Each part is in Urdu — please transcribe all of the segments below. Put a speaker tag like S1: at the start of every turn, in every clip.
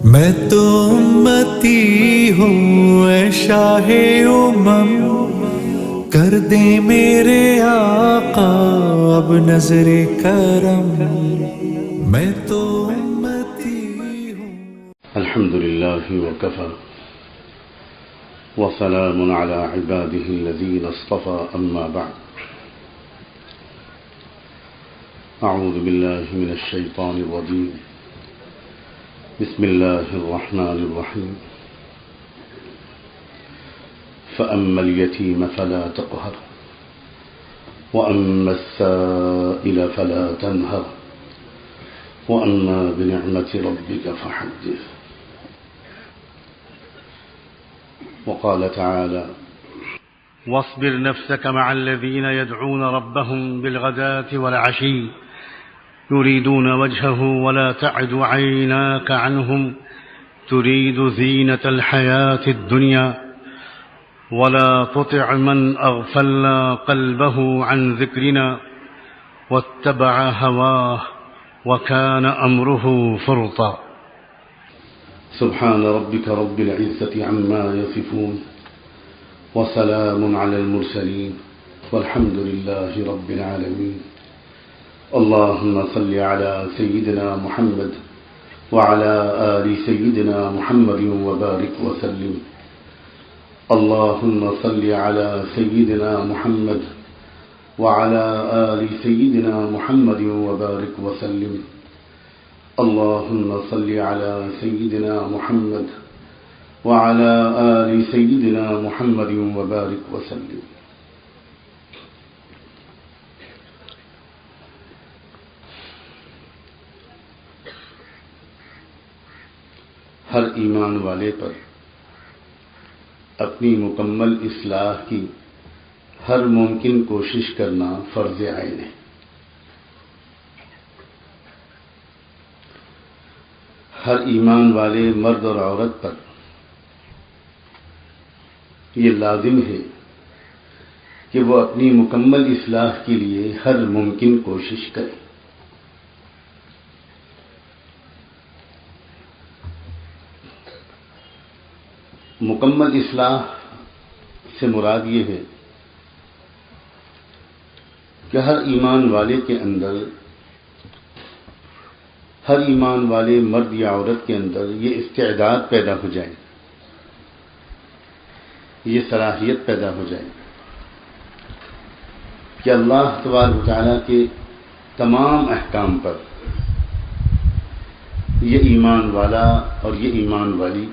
S1: میں تو امتی ہوں اے شاہ امم، کر دے میرے آقا اب نظر کرم، میں تو امتی ہوں۔
S2: الحمد للہ وکفی وسلام علی عباده الذین اصطفى، اما بعد، اعوذ باللہ من الشیطان الرجیم، بسم اللہ الرحمن الرحیم۔ فأما اليتیم فلا تقہر وأما السائل فلا تنہر وأما بنعمة ربك فحدث۔ وقال تعالى: واصبر نفسك مع الذين يدعون ربهم بالغداة والعشي يريدون وجهه ولا تعد عيناك عنهم تريد زينة الحياة الدنيا ولا تطع من أغفلنا قلبه عن ذكرنا واتبع هواه وكان أمره فرطا۔ سبحان ربك رب العزة عما يصفون وسلام على المرسلين والحمد لله رب العالمين۔ اللهم صل على سيدنا محمد وعلى آل سيدنا محمد وبارك وسلم۔ اللهم صل على سيدنا محمد وعلى آل سيدنا محمد وبارك وسلم۔ اللهم صل على سيدنا محمد وعلى آل سيدنا محمد وبارك وسلم۔ ہر ایمان والے پر اپنی مکمل اصلاح کی ہر ممکن کوشش کرنا فرض عین ہے۔ ہر ایمان والے مرد اور عورت پر یہ لازم ہے کہ وہ اپنی مکمل اصلاح کے لیے ہر ممکن کوشش کرے۔ مکمل اصلاح سے مراد یہ ہے کہ ہر ایمان والے کے اندر، ہر ایمان والے مرد یا عورت کے اندر یہ استعداد پیدا ہو جائے، یہ صلاحیت پیدا ہو جائے کہ اللہ تبارک و تعالیٰ کے تمام احکام پر یہ ایمان والا اور یہ ایمان والی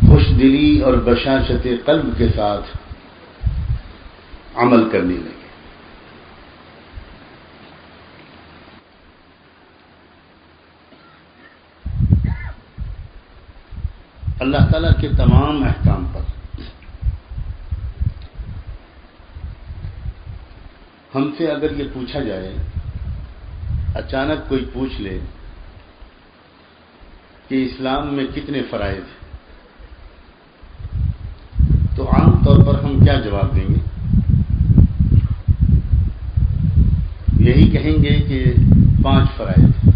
S2: خوش دلی اور بشاشت قلب کے ساتھ عمل کرنے لگے۔ اللہ تعالیٰ کے تمام احکام پر ہم سے اگر یہ پوچھا جائے، اچانک کوئی پوچھ لے کہ اسلام میں کتنے فرائض ہیں، تو عام طور پر ہم کیا جواب دیں گے؟ یہی کہیں گے کہ 5 فرائض ہیں۔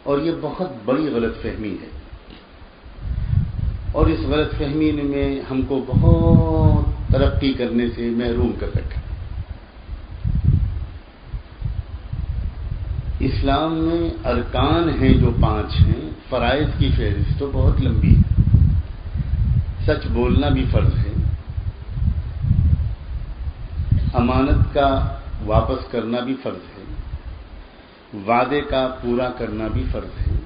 S2: اور یہ بہت بڑی غلط فہمی ہے، اور اس غلط فہمی میں ہم کو بہت ترقی کرنے سے محروم کر رکھا۔ اسلام میں ارکان ہیں جو 5 ہیں، فرائض کی فہرست تو بہت لمبی ہے۔ سچ بولنا بھی فرض ہے، امانت کا واپس کرنا بھی فرض ہے، وعدے کا پورا کرنا بھی فرض ہے،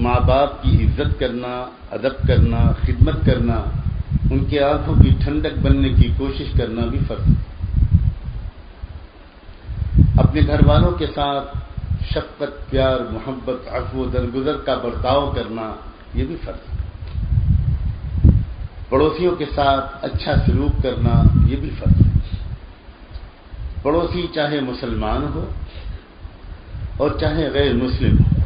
S2: ماں باپ کی عزت کرنا، ادب کرنا، خدمت کرنا، ان کے آنکھوں کی ٹھنڈک بننے کی کوشش کرنا بھی فرض ہے، اپنے گھر والوں کے ساتھ شفقت، پیار، محبت، عفو و درگزر کا برتاؤ کرنا یہ بھی فرض ہے، پڑوسیوں کے ساتھ اچھا سلوک کرنا یہ بھی فرض ہے۔ پڑوسی چاہے مسلمان ہو اور چاہے غیر مسلم ہو،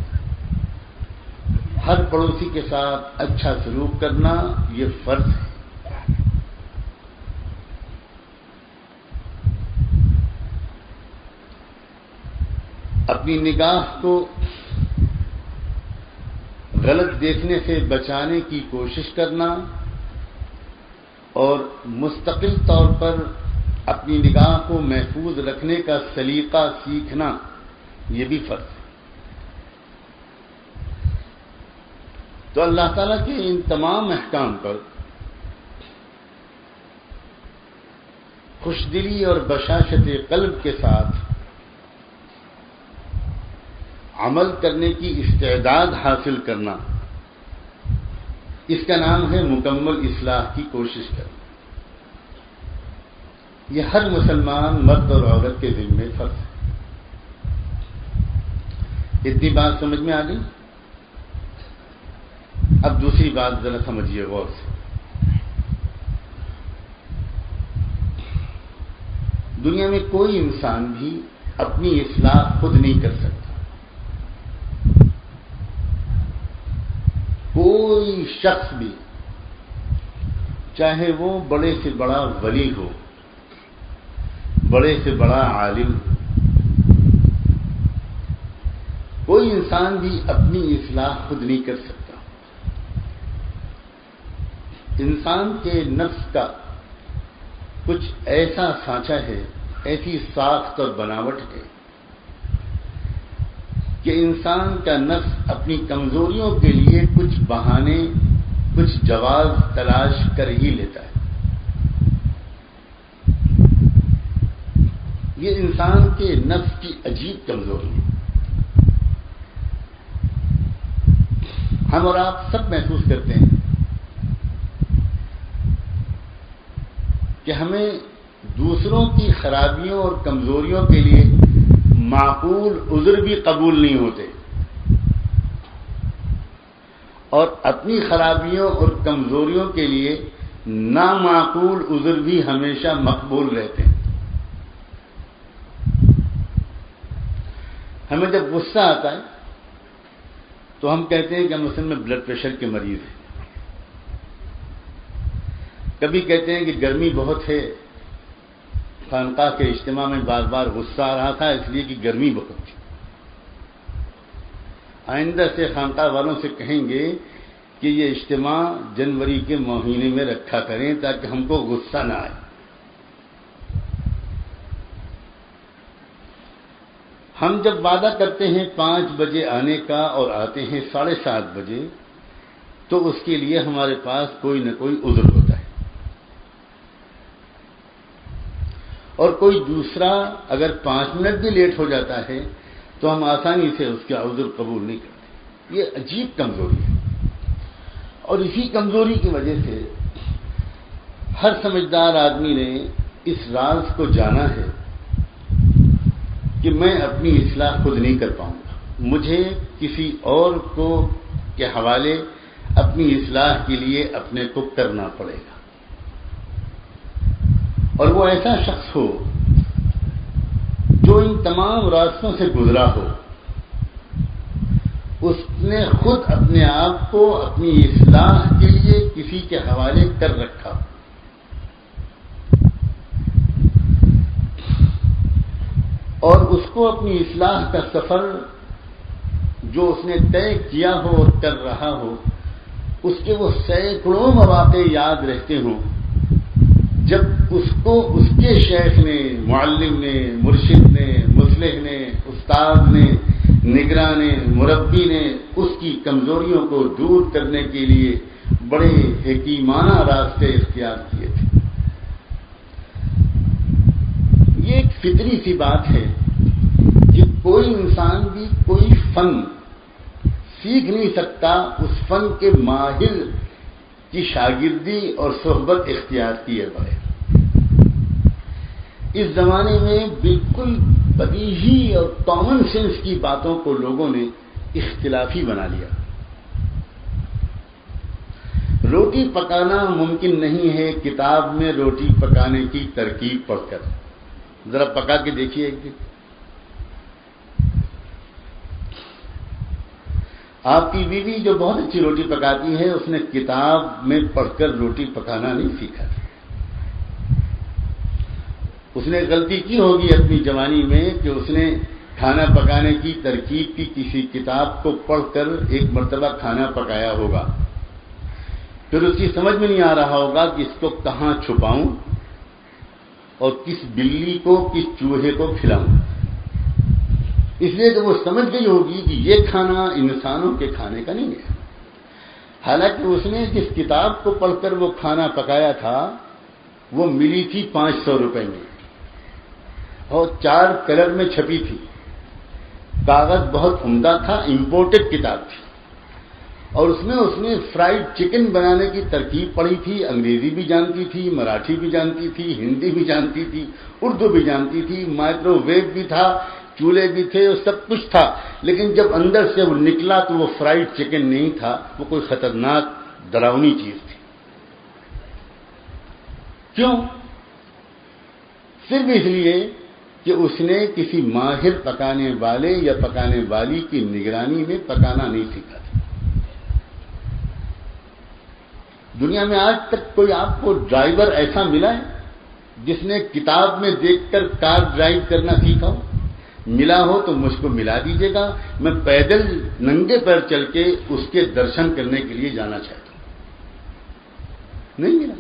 S2: ہر پڑوسی کے ساتھ اچھا سلوک کرنا یہ فرض ہے۔ اپنی نگاہ کو غلط دیکھنے سے بچانے کی کوشش کرنا اور مستقل طور پر اپنی نگاہ کو محفوظ رکھنے کا سلیقہ سیکھنا، یہ بھی فرض ہے۔ تو اللہ تعالیٰ کے ان تمام احکام پر خوش دلی اور بشاشت قلب کے ساتھ عمل کرنے کی استعداد حاصل کرنا، اس کا نام ہے مکمل اصلاح کی کوشش کرنا۔ یہ ہر مسلمان مرد اور عورت کے ذمہ فرض ہے۔ اتنی بات سمجھ میں آ گئی؟ اب دوسری بات ذرا سمجھیے غور سے۔ دنیا میں کوئی انسان بھی اپنی اصلاح خود نہیں کر سکتا۔ کوئی شخص بھی، چاہے وہ بڑے سے بڑا ولی ہو، بڑے سے بڑا عالم ہو، کوئی انسان بھی اپنی اصلاح خود نہیں کر سکتا۔ انسان کے نفس کا کچھ ایسا سانچہ ہے، ایسی ساخت اور بناوٹ ہے کہ انسان کا نفس اپنی کمزوریوں کے لیے کچھ بہانے، کچھ جواز تلاش کر ہی لیتا ہے۔ یہ انسان کے نفس کی عجیب کمزوری ہے۔ ہم اور آپ سب محسوس کرتے ہیں کہ ہمیں دوسروں کی خرابیوں اور کمزوریوں کے لیے معقول عذر بھی قبول نہیں ہوتے، اور اپنی خرابیوں اور کمزوریوں کے لیے نامعقول عذر بھی ہمیشہ مقبول رہتے ہیں۔ ہمیں جب غصہ آتا ہے تو ہم کہتے ہیں کہ ہم اصل میں بلڈ پریشر کے مریض ہیں۔ کبھی کہتے ہیں کہ گرمی بہت ہے، خانقاہ کے اجتماع میں بار بار غصہ آ رہا تھا اس لیے کہ گرمی بہت تھی۔ آئندہ سے خانقاہ والوں سے کہیں گے کہ یہ اجتماع جنوری کے مہینے میں رکھا کریں تاکہ ہم کو غصہ نہ آئے۔ ہم جب وعدہ کرتے ہیں 5 بجے آنے کا اور آتے ہیں 7:30 بجے، تو اس کے لیے ہمارے پاس کوئی نہ کوئی عذر ہوتا ہے، اور کوئی دوسرا اگر 5 منٹ بھی لیٹ ہو جاتا ہے تو ہم آسانی سے اس کا عذر قبول نہیں کرتے۔ یہ عجیب کمزوری ہے، اور اسی کمزوری کی وجہ سے ہر سمجھدار آدمی نے اس راز کو جانا ہے کہ میں اپنی اصلاح خود نہیں کر پاؤں گا، مجھے کسی اور کو کے حوالے اپنی اصلاح کے لیے اپنے کو کرنا پڑے گا۔ اور وہ ایسا شخص ہو جو ان تمام راستوں سے گزرا ہو، اس نے خود اپنے آپ کو اپنی اصلاح کے لیے کسی کے حوالے کر رکھا، اور اس کو اپنی اصلاح کا سفر جو اس نے طے کیا ہو اور کر رہا ہو، اس کے وہ سینکڑوں مواقع یاد رہتے ہوں جب اس کو اس کے شیخ نے، معلم نے، مرشد نے، مصلح نے، استاد نے، نگراں نے، مربی نے اس کی کمزوریوں کو دور کرنے کے لیے بڑے حکیمانہ راستے اختیار کیے تھے۔ یہ ایک فطری سی بات ہے کہ کوئی انسان بھی کوئی فن سیکھ نہیں سکتا اس فن کے ماہر کی شاگردی اور صحبت اختیار کیے بغیر۔ اس زمانے میں بالکل بدیہی اور کامن سینس کی باتوں کو لوگوں نے اختلافی بنا لیا۔ روٹی پکانا ممکن نہیں ہے کتاب میں روٹی پکانے کی ترکیب پڑھ کر، ذرا پکا کے دیکھیے ایک دن۔ آپ کی بیوی جو بہت اچھی روٹی پکاتی ہے، اس نے کتاب میں پڑھ کر روٹی پکانا نہیں سیکھا۔ اس نے غلطی کی ہوگی اپنی جوانی میں کہ اس نے کھانا پکانے کی ترکیب کی کسی کتاب کو پڑھ کر ایک مرتبہ کھانا پکایا ہوگا، پھر اس کی سمجھ میں نہیں آ رہا ہوگا کہ اس کو کہاں چھپاؤں اور کس بلی کو کس چوہے کو کھلاؤں، اس لیے کہ وہ سمجھ گئی ہوگی کہ یہ کھانا انسانوں کے کھانے کا نہیں ہے۔ حالانکہ اس نے جس کتاب کو پڑھ کر وہ کھانا پکایا تھا وہ ملی تھی 500 روپے میں اور 4 کلر میں چھپی تھی، کاغذ بہت عمدہ تھا، امپورٹڈ کتاب تھی، اور اس نے فرائیڈ چکن بنانے کی ترکیب پڑھی تھی، انگریزی بھی جانتی تھی، مراٹھی بھی جانتی تھی، ہندی بھی جانتی تھی، اردو بھی جانتی تھی، مائکرو ویو بھی تھا، چولہے بھی تھے، سب کچھ تھا، لیکن جب اندر سے وہ نکلا تو وہ فرائیڈ چکن نہیں تھا، وہ کوئی خطرناک ڈراؤنی چیز تھی۔ کیوں؟ صرف اس لیے کہ اس نے کسی ماہر پکانے والے یا پکانے والی کی نگرانی میں پکانا نہیں سیکھا تھا۔ دنیا میں آج تک کوئی آپ کو ڈرائیور ایسا ملا ہے جس نے کتاب میں دیکھ کر کار ڈرائیو کرنا سیکھا ہو؟ ملا ہو تو مجھ کو ملا دیجیے گا، میں پیدل ننگے پیر چل کے اس کے درشن کرنے کے لیے جانا چاہتا ہوں۔ نہیں ملا۔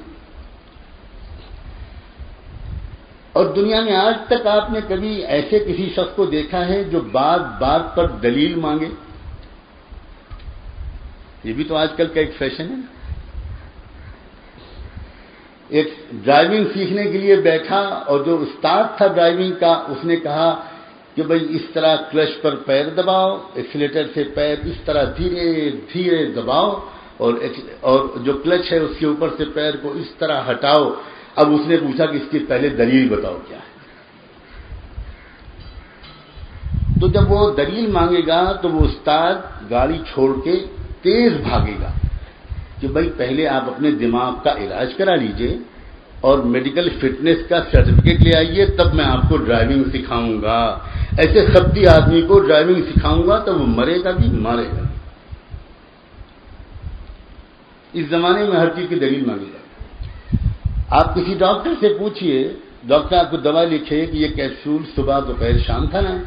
S2: اور دنیا میں آج تک آپ نے کبھی ایسے کسی شخص کو دیکھا ہے جو بات بات پر دلیل مانگے؟ یہ بھی تو آج کل کا ایک فیشن ہے۔ ایک ڈرائیونگ سیکھنے کے لیے بیٹھا اور جو استاد تھا ڈرائیونگ کا اس نے کہا کہ بھئی اس طرح کلچ پر پیر دباؤ، ایکسیلیٹر سے پیر اس طرح دھیرے دھیرے دباؤ، اور جو کلچ ہے اس کے اوپر سے پیر کو اس طرح ہٹاؤ۔ اب اس نے پوچھا کہ اس کی پہلے دلیل بتاؤ کیا ہے۔ تو جب وہ دلیل مانگے گا تو وہ استاد گاڑی چھوڑ کے تیز بھاگے گا کہ بھئی پہلے آپ اپنے دماغ کا علاج کرا لیجئے اور میڈیکل فٹنس کا سرٹیفکیٹ لے آئیے، تب میں آپ کو ڈرائیونگ سکھاؤں گا۔ ایسے خبتی آدمی کو ڈرائیونگ سکھاؤں گا تو وہ مرے گا بھی مارے گا۔ اس زمانے میں ہر چیز کی دلیل مانگی جاتی ہے۔ آپ کسی ڈاکٹر سے پوچھئے، ڈاکٹر آپ کو دوا لکھے کہ یہ کیپسول صبح دوپہر شام کھانا ہے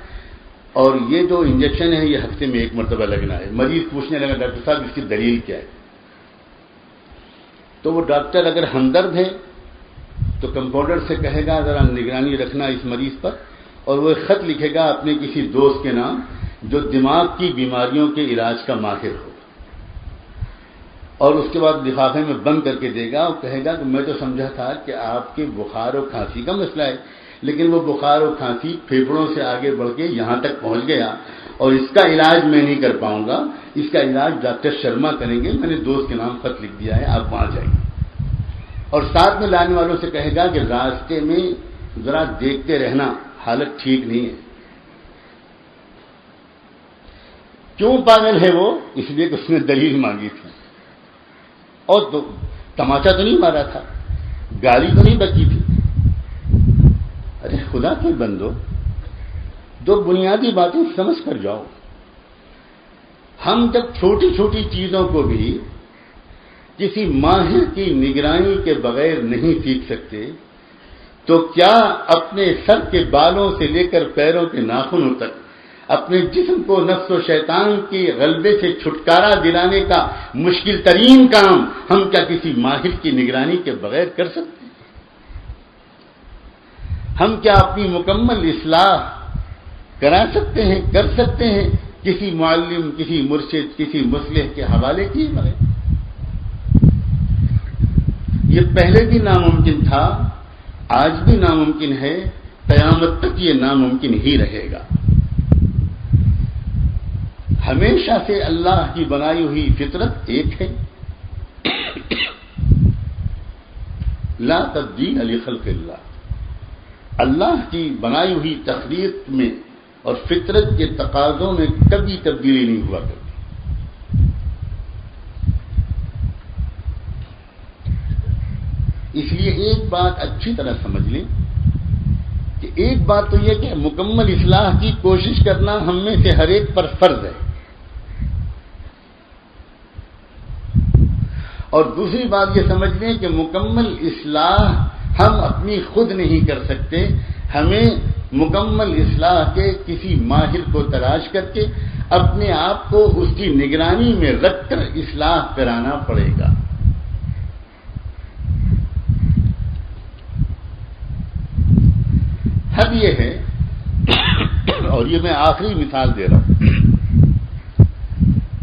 S2: اور یہ جو انجیکشن ہے یہ ہفتے میں 1 مرتبہ لگنا ہے۔ مریض پوچھنے لگا ڈاکٹر صاحب اس کی دلیل کیا ہے؟ تو وہ ڈاکٹر اگر ہمدرد ہے تو کمپاؤنڈر سے کہے گا ذرا نگرانی رکھنا اس مریض پر، اور وہ خط لکھے گا اپنے کسی دوست کے نام جو دماغ کی بیماریوں کے علاج کا ماہر ہو، اور اس کے بعد لفافے میں بند کر کے دے گا اور کہے گا کہ میں تو سمجھا تھا کہ آپ کے بخار و کھانسی کا مسئلہ ہے، لیکن وہ بخار و کھانسی پھیپھڑوں سے آگے بڑھ کے یہاں تک پہنچ گیا اور اس کا علاج میں نہیں کر پاؤں گا، اس کا علاج ڈاکٹر شرما کریں گے، میں نے دوست کے نام خط لکھ دیا ہے، آپ وہاں جائیں۔ اور ساتھ میں لانے والوں سے کہے گا کہ راستے میں ذرا دیکھتے رہنا، حالت ٹھیک نہیں ہے۔ کیوں پاگل ہے وہ؟ اس لیے کہ اس نے دلیل مانگی تھی، اور تو تماچا تو نہیں مارا تھا، گالی تو نہیں بکی تھی۔ ارے خدا کے بندو، 2 بنیادی باتیں سمجھ کر جاؤ۔ ہم جب چھوٹی چھوٹی چیزوں کو بھی کسی ماہر کی نگرانی کے بغیر نہیں سیکھ سکتے تو کیا اپنے سر کے بالوں سے لے کر پیروں کے ناخنوں تک اپنے جسم کو نفس و شیطان کے غلبے سے چھٹکارا دلانے کا مشکل ترین کام ہم کیا کسی ماہر کی نگرانی کے بغیر کر سکتے ہیں؟ ہم کیا اپنی مکمل اصلاح کرا سکتے ہیں، کر سکتے ہیں کسی معلم، کسی مرشد، کسی مصلح کے حوالے کیے بغیر؟ یہ پہلے بھی ناممکن تھا، آج بھی ناممکن ہے، قیامت تک یہ ناممکن ہی رہے گا۔ ہمیشہ سے اللہ کی بنائی ہوئی فطرت ایک ہے، لا تبدیل لخلق اللہ۔ اللہ کی بنائی ہوئی تخلیق میں اور فطرت کے تقاضوں میں کبھی تبدیلی نہیں ہوا کرتی۔ اس لیے ایک بات اچھی طرح سمجھ لیں کہ ایک بات تو یہ کہ مکمل اصلاح کی کوشش کرنا ہم میں سے ہر ایک پر فرض ہے، اور دوسری بات یہ سمجھ لیں کہ مکمل اصلاح ہم اپنی خود نہیں کر سکتے، ہمیں مکمل اصلاح کے کسی ماہر کو تلاش کر کے اپنے آپ کو اس کی نگرانی میں رکھ کر اصلاح کرانا پڑے گا. حد یہ ہے، اور یہ میں آخری مثال دے رہا ہوں،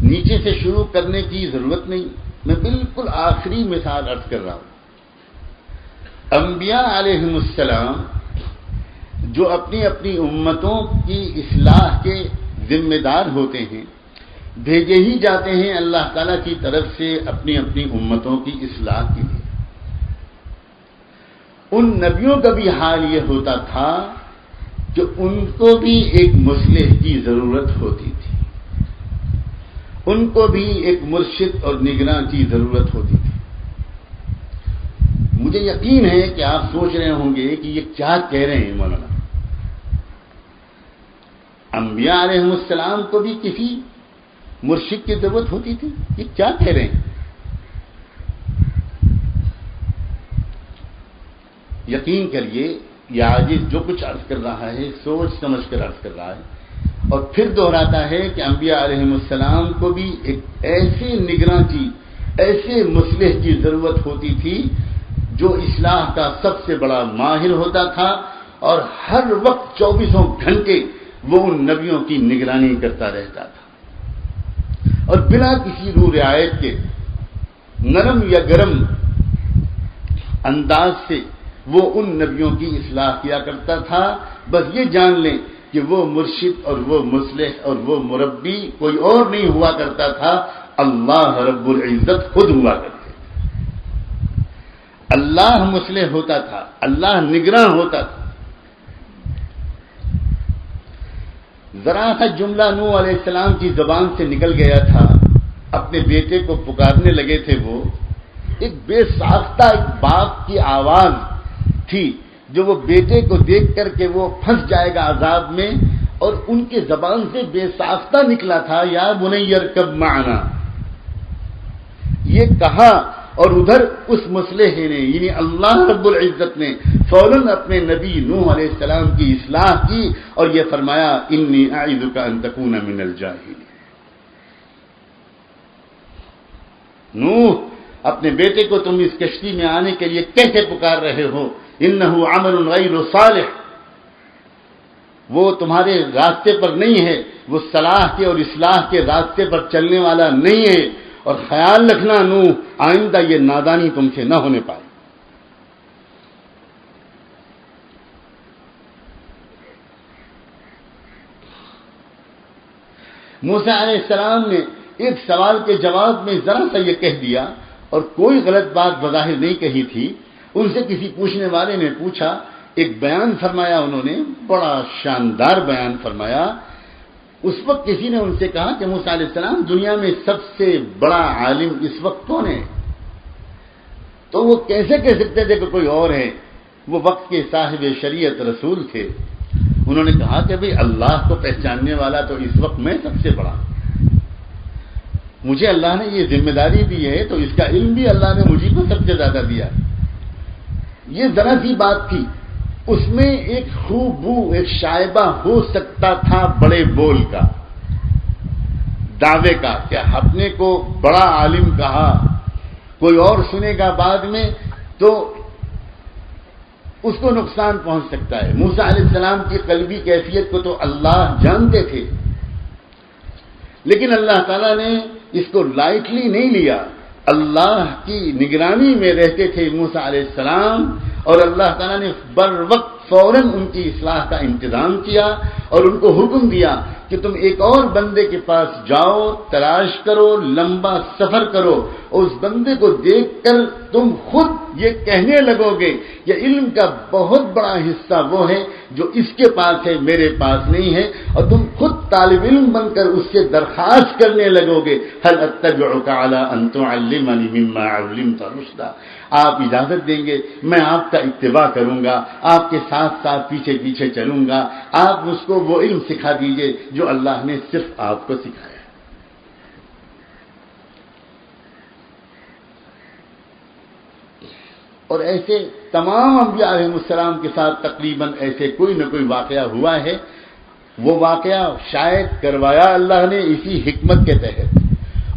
S2: نیچے سے شروع کرنے کی ضرورت نہیں، میں بالکل آخری مثال عرض کر رہا ہوں. انبیاء علیہم السلام جو اپنی اپنی امتوں کی اصلاح کے ذمہ دار ہوتے ہیں، بھیجے ہی جاتے ہیں اللہ تعالیٰ کی طرف سے اپنی اپنی امتوں کی اصلاح کے لیے. ان نبیوں کا بھی حال یہ ہوتا تھا کہ ان کو بھی ایک مصلح کی ضرورت ہوتی تھی، ان کو بھی ایک مرشد اور نگراں کی ضرورت ہوتی تھی. مجھے یقین ہے کہ آپ سوچ رہے ہوں گے کہ یہ کیا کہہ رہے ہیں مولانا. انبیاء علیہ السلام کو بھی کسی مرشد کی ضرورت ہوتی تھی، یہ کیا کہہ رہے ہیں؟ یقین کریے یہ عاجز جو کچھ عرض کر رہا ہے سوچ سمجھ کر عرض کر رہا ہے، اور پھر دہراتا ہے کہ انبیاء علیہ السلام کو بھی ایک ایسے نگراں کی، ایسے مصلح کی ضرورت ہوتی تھی جو اصلاح کا سب سے بڑا ماہر ہوتا تھا، اور ہر وقت 24 گھنٹے وہ ان نبیوں کی نگرانی کرتا رہتا تھا، اور بلا کسی رو رعایت کے نرم یا گرم انداز سے وہ ان نبیوں کی اصلاح کیا کرتا تھا. بس یہ جان لیں کہ وہ مرشد اور وہ مصلح اور وہ مربی کوئی اور نہیں ہوا کرتا تھا، اللہ رب العزت خود ہوا کرتے تھے. اللہ مصلح ہوتا تھا، اللہ نگراں ہوتا تھا. ذرا سا جملہ نوح علیہ السلام کی زبان سے نکل گیا تھا، اپنے بیٹے کو پکارنے لگے تھے. وہ ایک بے ساختہ ایک باپ کی آواز تھی جو وہ بیٹے کو دیکھ کر کے وہ پھنس جائے گا عذاب میں، اور ان کے زبان سے بے ساختہ نکلا تھا یا بنی ارکب معنا. یہ کہا اور ادھر اس مصلح نے یعنی اللہ رب العزت نے فوراً اپنے نبی نوح علیہ السلام کی اصلاح کی اور یہ فرمایا انی اعیذک ان تکون من الجاہلین. نوح اپنے بیٹے کو تم اس کشتی میں آنے کے لیے کیسے پکار رہے ہو؟ انہ عمل غیر صالح، وہ تمہارے راستے پر نہیں ہے، وہ صلاح کے اور اصلاح کے راستے پر چلنے والا نہیں ہے، اور خیال رکھنا نوح آئندہ یہ نادانی تم سے نہ ہونے پائے. موسیٰ علیہ السلام نے ایک سوال کے جواب میں ذرا سا یہ کہہ دیا، اور کوئی غلط بات بظاہر نہیں کہی تھی. ان سے کسی پوچھنے والے نے پوچھا، ایک بیان فرمایا، انہوں نے بڑا شاندار بیان فرمایا. اس وقت کسی نے ان سے کہا کہ موسیٰ علیہ السلام دنیا میں سب سے بڑا عالم اس وقت کون ہے؟ تو وہ کیسے کہہ سکتے تھے کہ کوئی اور ہے؟ وہ وقت کے صاحب شریعت رسول تھے. انہوں نے کہا کہ بھئی اللہ کو پہچاننے والا تو اس وقت میں سب سے بڑا. مجھے اللہ نے یہ ذمہ داری دی ہے تو اس کا علم بھی اللہ نے مجھے کو سب سے زیادہ دیا. یہ ذرا سی بات تھی، اس میں ایک خوبو ایک شائبہ ہو سکتا تھا بڑے بول کا، دعوے کا، کہ اپنے کو بڑا عالم کہا، کوئی اور سنے گا بعد میں تو اس کو نقصان پہنچ سکتا ہے. موسیٰ علیہ السلام کی قلبی کیفیت کو تو اللہ جانتے تھے، لیکن اللہ تعالیٰ نے اس کو لائٹلی نہیں لیا. اللہ کی نگرانی میں رہتے تھے موسیٰ علیہ السلام، اور اللہ تعالیٰ نے بر وقت فوراً ان کی اصلاح کا انتظام کیا اور ان کو حکم دیا کہ تم ایک اور بندے کے پاس جاؤ، تلاش کرو، لمبا سفر کرو، اور اس بندے کو دیکھ کر تم خود یہ کہنے لگو گے کہ علم کا بہت بڑا حصہ وہ ہے جو اس کے پاس ہے، میرے پاس نہیں ہے، اور تم خود طالب علم بن کر اس سے درخواست کرنے لگو گے هل اتبعک علی ان تعلمنی مما علمت رشدا. آپ اجازت دیں گے میں آپ کا اتباع کروں گا، آپ کے ساتھ ساتھ پیچھے پیچھے چلوں گا، آپ مجھ کو وہ علم سکھا دیجئے جو اللہ نے صرف آپ کو سکھایا. اور ایسے تمام انبیاء علیہ السلام کے ساتھ تقریباً ایسے کوئی نہ کوئی واقعہ ہوا ہے. وہ واقعہ شاید کروایا اللہ نے اسی حکمت کے تحت،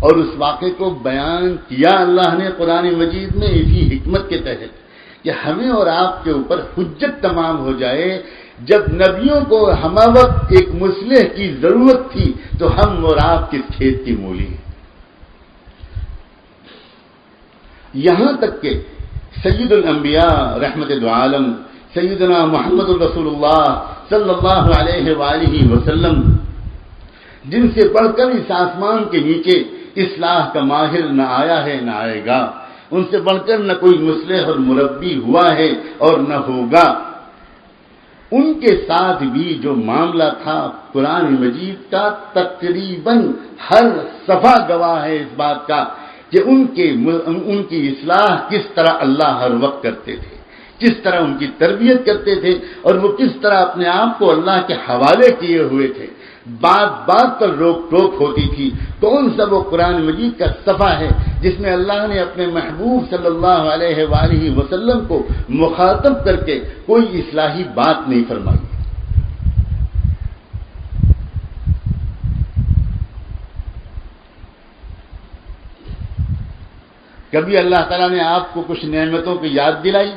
S2: اور اس واقعے کو بیان کیا اللہ نے قرآن مجید میں اسی حکمت کے تحت کہ ہمیں اور آپ کے اوپر حجت تمام ہو جائے. جب نبیوں کو ہم وقت ایک مصلح کی ضرورت تھی تو ہم اور آپ کس کھیت کی مولی ہیں. یہاں تک کہ سید الانبیاء رحمت دو عالم سیدنا محمد الرسول اللہ صلی اللہ علیہ وآلہ وسلم، جن سے پڑھ کر اس آسمان کے نیچے اصلاح کا ماہر نہ آیا ہے نہ آئے گا، ان سے بڑھ کر نہ کوئی مصلح اور مربی ہوا ہے اور نہ ہوگا، ان کے ساتھ بھی جو معاملہ تھا قرآن مجید کا تقریباً ہر صفحہ گواہ ہے اس بات کا کہ ان کی اصلاح کس طرح اللہ ہر وقت کرتے تھے، کس طرح ان کی تربیت کرتے تھے، اور وہ کس طرح اپنے آپ کو اللہ کے حوالے کیے ہوئے تھے. بات بات پر روک ٹوک ہوتی تھی. کون سا وہ قرآن مجید کا صفحہ ہے جس میں اللہ نے اپنے محبوب صلی اللہ علیہ وآلہ وسلم کو مخاطب کر کے کوئی اصلاحی بات نہیں فرمائی؟ کبھی اللہ تعالیٰ نے آپ کو کچھ نعمتوں کی یاد دلائی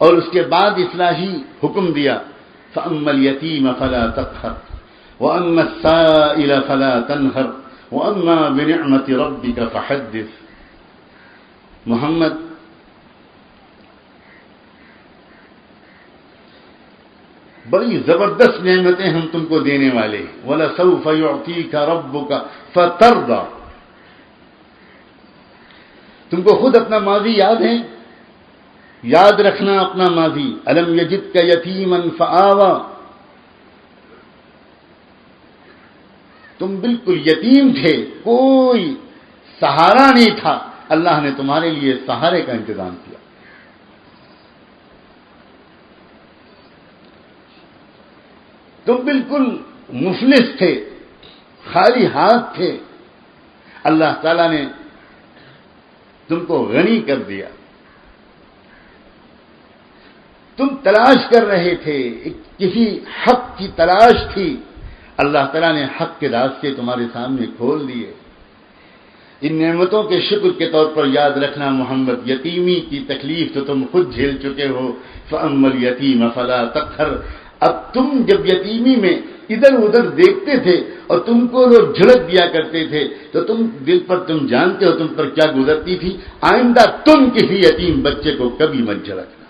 S2: اور اس کے بعد اصلاحی حکم دیا، فَأَمَّا الْيَتِيمَ فَلَا تَقْهَرْ وَأَمَّا السَّائِلَ فَلَا تَنْهَرْ وَأَمَّا بِنِعْمَةِ رَبِّكَ فَحَدِّثْ. محمد، بڑی زبردست نعمتیں ہم تم کو دینے والے ہیں. وَلَسَوْفَ يُعْطِيكَ رَبُّكَ فَتَرْضَى. تم کو خود اپنا ماضی یاد ہے؟ یاد رکھنا اپنا ماضی. الم یجدک یتیما فآوی. تم بالکل یتیم تھے، کوئی سہارا نہیں تھا، اللہ نے تمہارے لیے سہارے کا انتظام کیا. تم بالکل مفلس تھے، خالی ہاتھ تھے، اللہ تعالیٰ نے تم کو غنی کر دیا. تم تلاش کر رہے تھے، کسی حق کی تلاش تھی، اللہ تعالیٰ نے حق کے راستے تمہارے سامنے کھول دیے. ان نعمتوں کے شکر کے طور پر یاد رکھنا محمد، یتیمی کی تکلیف تو تم خود جھیل چکے ہو. فَأَمَّا الْيَتِيمَ فَلَا تَقْهَرْ. اب تم جب یتیمی میں ادھر ادھر دیکھتے تھے اور تم کو لوگ جھڑک دیا کرتے تھے تو تم دل پر تم جانتے ہو تم پر کیا گزرتی تھی. آئندہ تم کسی یتیم بچے کو کبھی مت جھڑکنا،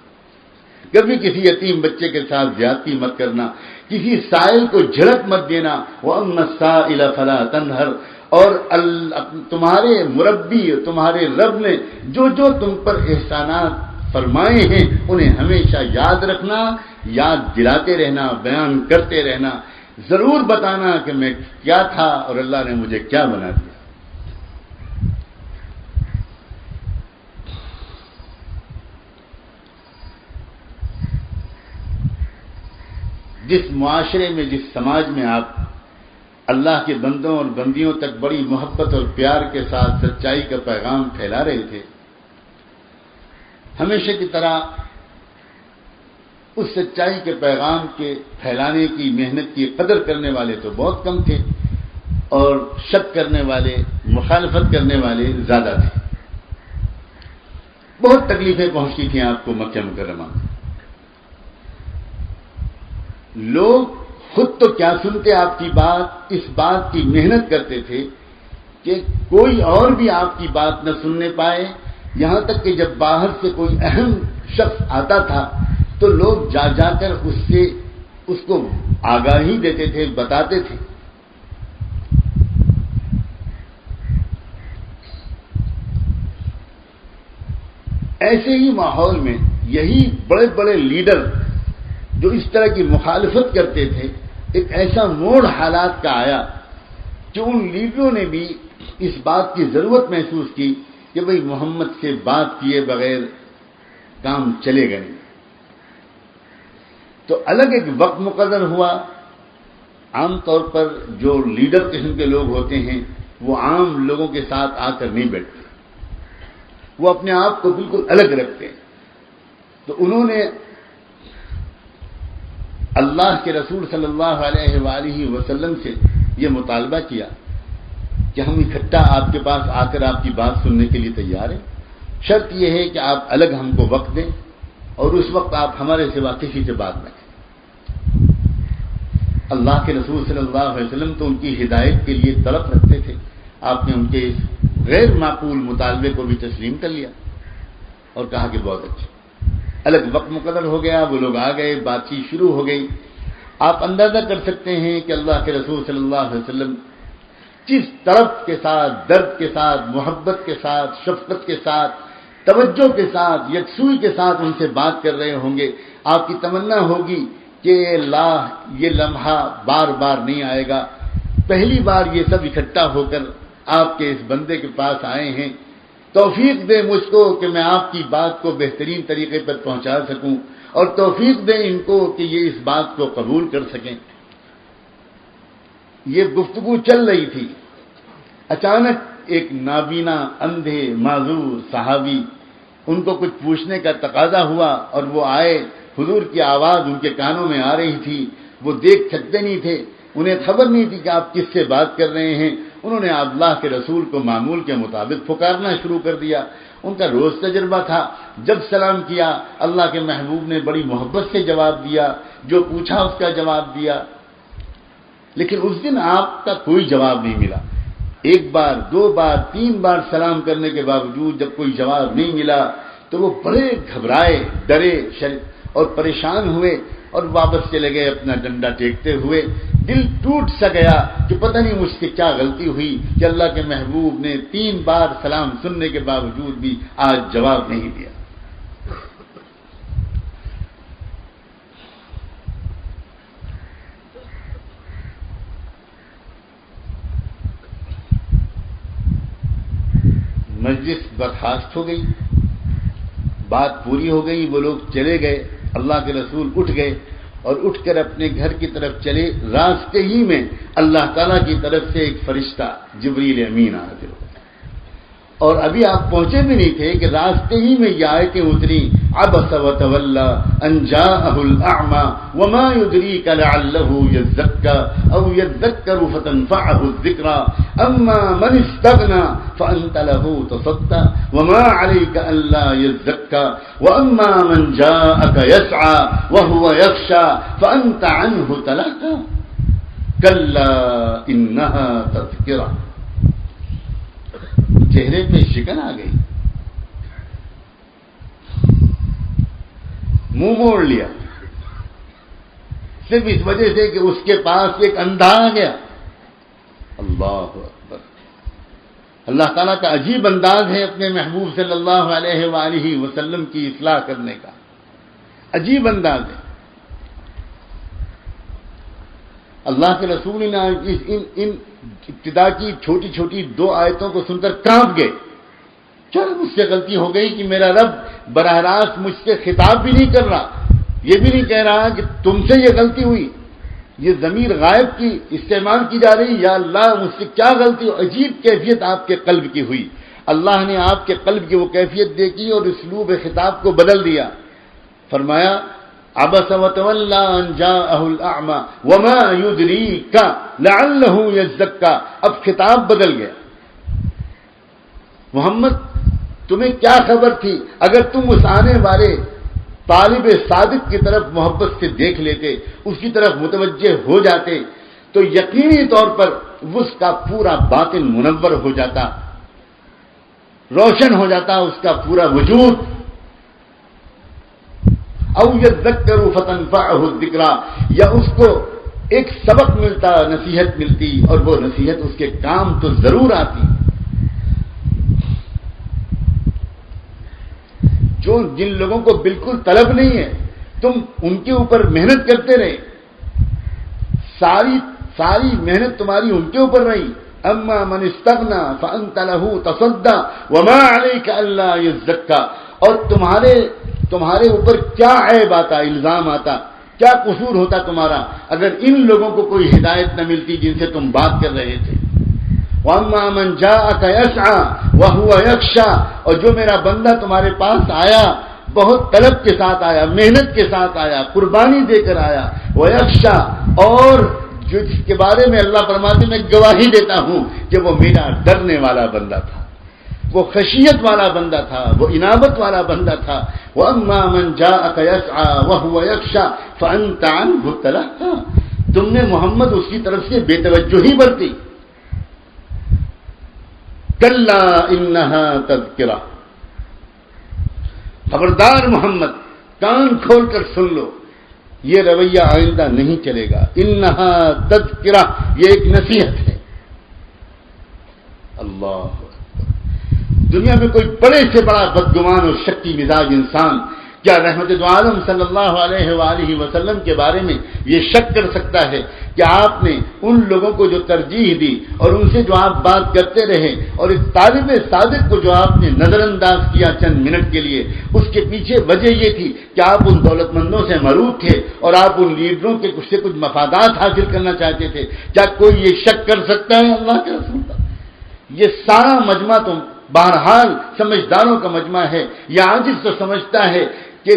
S2: کبھی کسی یتیم بچے کے ساتھ زیادتی مت کرنا، کسی سائل کو جھڑک مت دینا. وَأَمَّا السَّائِلَ فَلَا تَنْهَرْ. اور تمہارے مربی تمہارے رب نے جو جو تم پر احسانات فرمائے ہیں انہیں ہمیشہ یاد رکھنا، یاد دلاتے رہنا، بیان کرتے رہنا، ضرور بتانا کہ میں کیا تھا اور اللہ نے مجھے کیا بنا دیا. جس معاشرے میں، جس سماج میں آپ اللہ کے بندوں اور بندیوں تک بڑی محبت اور پیار کے ساتھ سچائی کا پیغام پھیلا رہے تھے، ہمیشہ کی طرح اس سچائی کے پیغام کے پھیلانے کی محنت کی قدر کرنے والے تو بہت کم تھے اور شک کرنے والے، مخالفت کرنے والے زیادہ تھے. بہت تکلیفیں پہنچتی تھیں آپ کو مکہ مکرمہ. لوگ خود تو کیا سنتے آپ کی بات، اس بات کی محنت کرتے تھے کہ کوئی اور بھی آپ کی بات نہ سننے پائے. یہاں تک کہ جب باہر سے کوئی اہم شخص آتا تھا تو لوگ جا جا کر اس کو آگاہی دیتے تھے، بتاتے تھے. ایسے ہی ماحول میں یہی بڑے بڑے لیڈر جو اس طرح کی مخالفت کرتے تھے، ایک ایسا موڑ حالات کا آیا کہ ان لیڈروں نے بھی اس بات کی ضرورت محسوس کی کہ بھئی محمد سے بات کیے بغیر کام چلے گا نہیں. تو الگ ایک وقت مقرر ہوا. عام طور پر جو لیڈر قسم کے لوگ ہوتے ہیں وہ عام لوگوں کے ساتھ آ کر نہیں بیٹھتے، وہ اپنے آپ کو بالکل الگ رکھتے ہیں. تو انہوں نے اللہ کے رسول صلی اللہ علیہ وآلہ وسلم سے یہ مطالبہ کیا کہ ہم اکٹھا آپ کے پاس آ کر آپ کی بات سننے کے لیے تیار ہیں، شرط یہ ہے کہ آپ الگ ہم کو وقت دیں اور اس وقت آپ ہمارے سوا کسی سے بات نہ کریں. اللہ کے رسول صلی اللہ علیہ وسلم تو ان کی ہدایت کے لیے طلب رکھتے تھے. آپ نے ان کے اس غیر معقول مطالبے کو بھی تسلیم کر لیا اور کہا کہ بہت اچھا. الگ وقت مقرر ہو گیا، وہ لوگ آ گئے، بات چیت شروع ہو گئی. آپ اندازہ کر سکتے ہیں کہ اللہ کے رسول صلی اللہ علیہ وسلم جس طرف کے ساتھ، درد کے ساتھ، محبت کے ساتھ، شفقت کے ساتھ، توجہ کے ساتھ، یکسوئی کے ساتھ ان سے بات کر رہے ہوں گے. آپ کی تمنا ہوگی کہ اللہ یہ لمحہ بار بار نہیں آئے گا، پہلی بار یہ سب اکٹھا ہو کر آپ کے اس بندے کے پاس آئے ہیں، توفیق دے مجھ کو کہ میں آپ کی بات کو بہترین طریقے پر پہنچا سکوں، اور توفیق دے ان کو کہ یہ اس بات کو قبول کر سکیں. یہ گفتگو چل رہی تھی، اچانک ایک نابینا، اندھے، معذور صحابی، ان کو کچھ پوچھنے کا تقاضا ہوا اور وہ آئے. حضور کی آواز ان کے کانوں میں آ رہی تھی، وہ دیکھ سکتے نہیں تھے، انہیں خبر نہیں تھی کہ آپ کس سے بات کر رہے ہیں. انہوں نے اللہ کے رسول کو معمول کے مطابق پکارنا شروع کر دیا. ان کا روز تجربہ تھا، جب سلام کیا اللہ کے محبوب نے بڑی محبت سے جواب دیا، جو پوچھا اس کا جواب دیا. لیکن اس دن آپ کا کوئی جواب نہیں ملا. ایک بار، دو بار، تین بار سلام کرنے کے باوجود جب کوئی جواب نہیں ملا تو وہ بڑے گھبرائے، ڈرے اور پریشان ہوئے اور واپس چلے گئے اپنا ڈنڈا ٹیکتے ہوئے. دل ٹوٹ سا گیا کہ پتہ نہیں مجھ سے کیا غلطی ہوئی کہ اللہ کے محبوب نے 3 بار سلام سننے کے باوجود بھی آج جواب نہیں دیا. مجلس برخاست ہو گئی، بات پوری ہو گئی، وہ لوگ چلے گئے. اللہ کے رسول اٹھ گئے اور اٹھ کر اپنے گھر کی طرف چلے. راستے ہی میں اللہ تعالیٰ کی طرف سے ایک فرشتہ جبریل امین حاضر ہو، اور ابھی آپ پہنچے بھی نہیں تھے کہ راستے ہی میں یہ آیتیں اتری: عبس وتولى ان جاءه الاعمى وما يدريك لعله يزكى او يذكر فتنفعه الذكرى اما من استغنى فانت له تصدى وما عليك الا يزكى واما من جاءك يسعى وهو يخشى فانت عنه تلهى كلا انها تذكرة. چہرے پہ شکن آ گئی، منہ موڑ لیا، صرف اس وجہ سے کہ اس کے پاس ایک اندھا آ گیا. اللہ اکبر. اللہ تعالیٰ کا عجیب انداز ہے اپنے محبوب صلی اللہ علیہ وآلہ وسلم کی اصلاح کرنے کا، عجیب انداز ہے. اللہ کے رسول نے ان ابتدا کی چھوٹی چھوٹی 2 آیتوں کو سن کر کانپ گئے. چل مجھ سے غلطی ہو گئی کہ میرا رب براہ راست مجھ سے خطاب بھی نہیں کر رہا، یہ بھی نہیں کہہ رہا کہ تم سے یہ غلطی ہوئی. یہ ضمیر غائب کی استعمال کی جا رہی، یا اللہ مجھ سے کیا غلطی ہو. عجیب کیفیت آپ کے قلب کی ہوئی. اللہ نے آپ کے قلب کی وہ کیفیت دیکھی اور اسلوب خطاب کو بدل دیا. فرمایا: عبس وتولى ان جاءه الاعمى وما يدريك لعله يزكى. اب خطاب بدل گیا. محمد تمہیں کیا خبر تھی؟ اگر تم اس آنے والے طالب صادق کی طرف محبت سے دیکھ لیتے، اس کی طرف متوجہ ہو جاتے، تو یقینی طور پر اس کا پورا باطن منور ہو جاتا، روشن ہو جاتا اس کا پورا وجود. او یذکر فتنفعه الذکریٰ، یا اس کو ایک سبق ملتا، نصیحت ملتی، اور وہ نصیحت اس کے کام تو ضرور آتی. جن لوگوں کو بالکل طلب نہیں ہے، تم ان کے اوپر محنت کرتے رہے، ساری محنت تمہاری ان کے اوپر رہی. اما من استغنى فانت له تصدى وما عليك الا يزكى. اور تمہارے اوپر کیا عیب آتا، الزام آتا، کیا قصور ہوتا تمہارا اگر ان لوگوں کو کوئی ہدایت نہ ملتی جن سے تم بات کر رہے تھے. وَأَمَّا مَنْ جَاءَكَ يَسْعَى وَهُوَ يَخْشَى، اور جو میرا بندہ تمہارے پاس آیا بہت طلب کے ساتھ آیا، محنت کے ساتھ آیا، قربانی دے کر آیا، وَيَخْشَى، اور جو جس کے بارے میں اللہ فرماتے میں گواہی دیتا ہوں کہ وہ میرا ڈرنے والا بندہ تھا، وہ خشیت والا بندہ تھا، وہ انابت والا بندہ تھا. وَأَمَّا مَنْ جَاءَكَ يَسْعَى وَهُوَ يَخْشَى فَأَنْتَ عَنْهُ تَلَهَّى، تم نے محمد اس کی طرف سے بے توجہی برتی. کلا انہا تذکرہ، خبردار محمد کان کھول کر سن لو، یہ رویہ آئندہ نہیں چلے گا. انہا تذکرہ، یہ ایک نصیحت ہے. اللہ، دنیا میں کوئی بڑے سے بڑا بدگمان اور شکی مزاج انسان کیا رحمت دو عالم صلی اللہ علیہ وآلہ وسلم کے بارے میں یہ شک کر سکتا ہے کہ آپ نے ان لوگوں کو جو ترجیح دی اور ان سے جو آپ بات کرتے رہے اور اس طالب صادق کو جو آپ نے نظر انداز کیا چند منٹ کے لیے، اس کے پیچھے وجہ یہ تھی کہ آپ ان دولت مندوں سے مرعوب تھے اور آپ ان لیڈروں کے کچھ سے کچھ مفادات حاصل کرنا چاہتے تھے. کیا کوئی یہ شک کر سکتا ہے اللہ کے رسول کا؟ یہ سارا مجمع تو بہرحال سمجھداروں کا مجمع ہے. یہ عاجز تو سمجھتا ہے کہ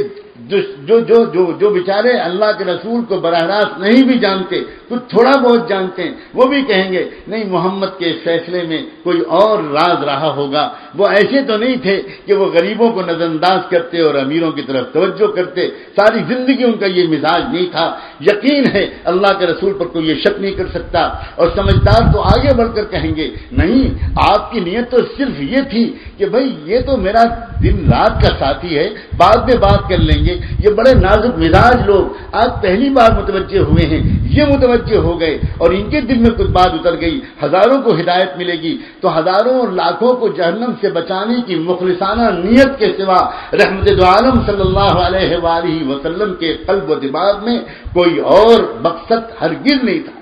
S2: جو بیچارے اللہ کے رسول کو براہ راست نہیں بھی جانتے، کچھ تھوڑا بہت جانتے ہیں، وہ بھی کہیں گے نہیں محمد کے فیصلے میں کوئی اور راز رہا ہوگا. وہ ایسے تو نہیں تھے کہ وہ غریبوں کو نظر انداز کرتے اور امیروں کی طرف توجہ کرتے، ساری زندگی ان کا یہ مزاج نہیں تھا. یقین ہے اللہ کے رسول پر کوئی یہ شک نہیں کر سکتا. اور سمجھدار تو آگے بڑھ کر کہیں گے نہیں، آپ کی نیت تو صرف یہ تھی کہ بھائی یہ تو میرا دن رات کا ساتھی ہے، بعد میں بات کر لیں گے. یہ بڑے نازک مزاج لوگ آج پہلی بار متوجہ ہوئے ہیں، یہ متوجہ ہو گئے اور ان کے دل میں کچھ بات اتر گئی. ہزاروں کو ہدایت ملے گی تو ہزاروں اور لاکھوں کو جہنم سے بچانے کی مخلصانہ نیت کے سوا رحمت دو عالم صلی اللہ علیہ وآلہ وسلم کے قلب و دماغ میں کوئی اور مقصد ہرگز نہیں تھا.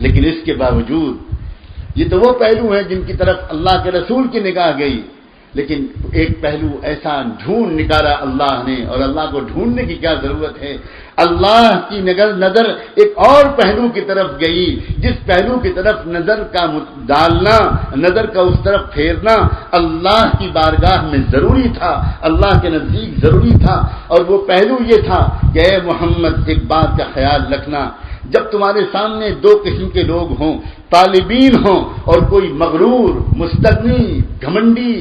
S2: لیکن اس کے باوجود یہ تو وہ پہلو ہیں جن کی طرف اللہ کے رسول کی نگاہ گئی، لیکن ایک پہلو ایسا ڈھونڈ نکالا اللہ نے، اور اللہ کو ڈھونڈنے کی کیا ضرورت ہے. اللہ کی نظر ایک اور پہلو کی طرف گئی، جس پہلو کی طرف نظر کا ڈالنا، نظر کا اس طرف پھیرنا اللہ کی بارگاہ میں ضروری تھا، اللہ کے نزدیک ضروری تھا. اور وہ پہلو یہ تھا کہ اے محمد ایک بات کا خیال رکھنا، جب تمہارے سامنے دو قسم کے لوگ ہوں، طالبین ہوں اور کوئی مغرور، مستغنی، گھمنڈی،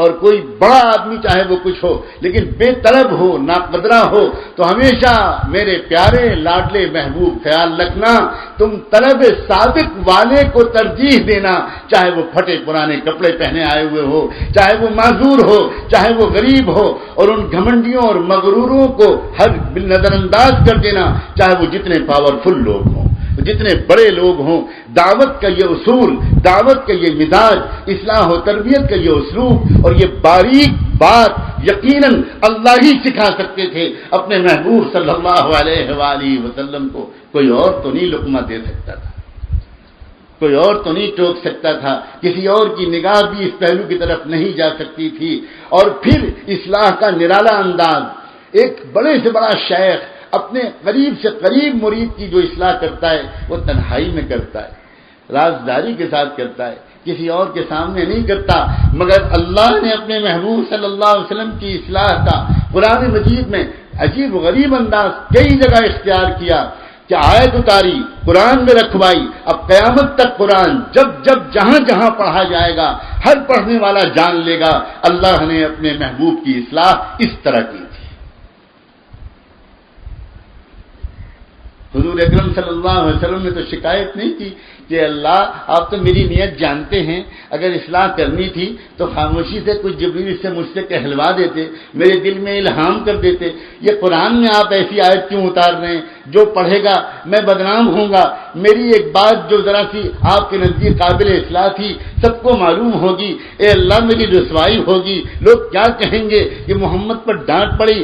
S2: اور کوئی بڑا آدمی چاہے وہ کچھ ہو لیکن بے طلب ہو، ناقدرہ ہو، تو ہمیشہ میرے پیارے لاڈلے محبوب خیال رکھنا تم طلب صادق والے کو ترجیح دینا، چاہے وہ پھٹے پرانے کپڑے پہنے آئے ہوئے ہو، چاہے وہ معذور ہو، چاہے وہ غریب ہو، اور ان گھمنڈیوں اور مغروروں کو ہر نظر انداز کر دینا، چاہے وہ جتنے پاورفل لوگ ہوں، جتنے بڑے لوگ ہوں. دعوت کا یہ اصول، دعوت کا یہ مزاج، اصلاح و تربیت کا یہ اسلوب اور یہ باریک بات یقیناً اللہ ہی سکھا سکتے تھے اپنے محبوب صلی اللہ علیہ وآلہ وسلم کو. کوئی اور تو نہیں لقمہ دے سکتا تھا، کوئی اور تو نہیں ٹوک سکتا تھا، کسی اور کی نگاہ بھی اس پہلو کی طرف نہیں جا سکتی تھی. اور پھر اصلاح کا نرالا انداز، ایک بڑے سے بڑا شیخ اپنے قریب سے قریب مرید کی جو اصلاح کرتا ہے وہ تنہائی میں کرتا ہے، رازداری کے ساتھ کرتا ہے، کسی اور کے سامنے نہیں کرتا. مگر اللہ نے اپنے محبوب صلی اللہ علیہ وسلم کی اصلاح کا قرآن مجید میں عجیب و غریب انداز کئی جگہ اختیار کیا کہ آیت اتاری، قرآن میں رکھوائی. اب قیامت تک قرآن جب جہاں جہاں پڑھا جائے گا ہر پڑھنے والا جان لے گا اللہ نے اپنے محبوب کی اصلاح اس طرح کی تھی. حضور اکرم صلی اللہ علیہ وسلم نے تو شکایت نہیں کی کہ اللہ آپ تو میری نیت جانتے ہیں، اگر اصلاح کرنی تھی تو خاموشی سے کچھ جبریل سے مجھ سے کہلوا دیتے، میرے دل میں الہام کر دیتے. یہ قرآن میں آپ ایسی آیت کیوں اتار رہے ہیں؟ جو پڑھے گا میں بدنام ہوں گا، میری ایک بات جو ذرا سی آپ کے نزدیک قابل اصلاح تھی سب کو معلوم ہوگی، اے اللہ میری رسوائی ہوگی، لوگ کیا کہیں گے کہ محمد پر ڈانٹ پڑی.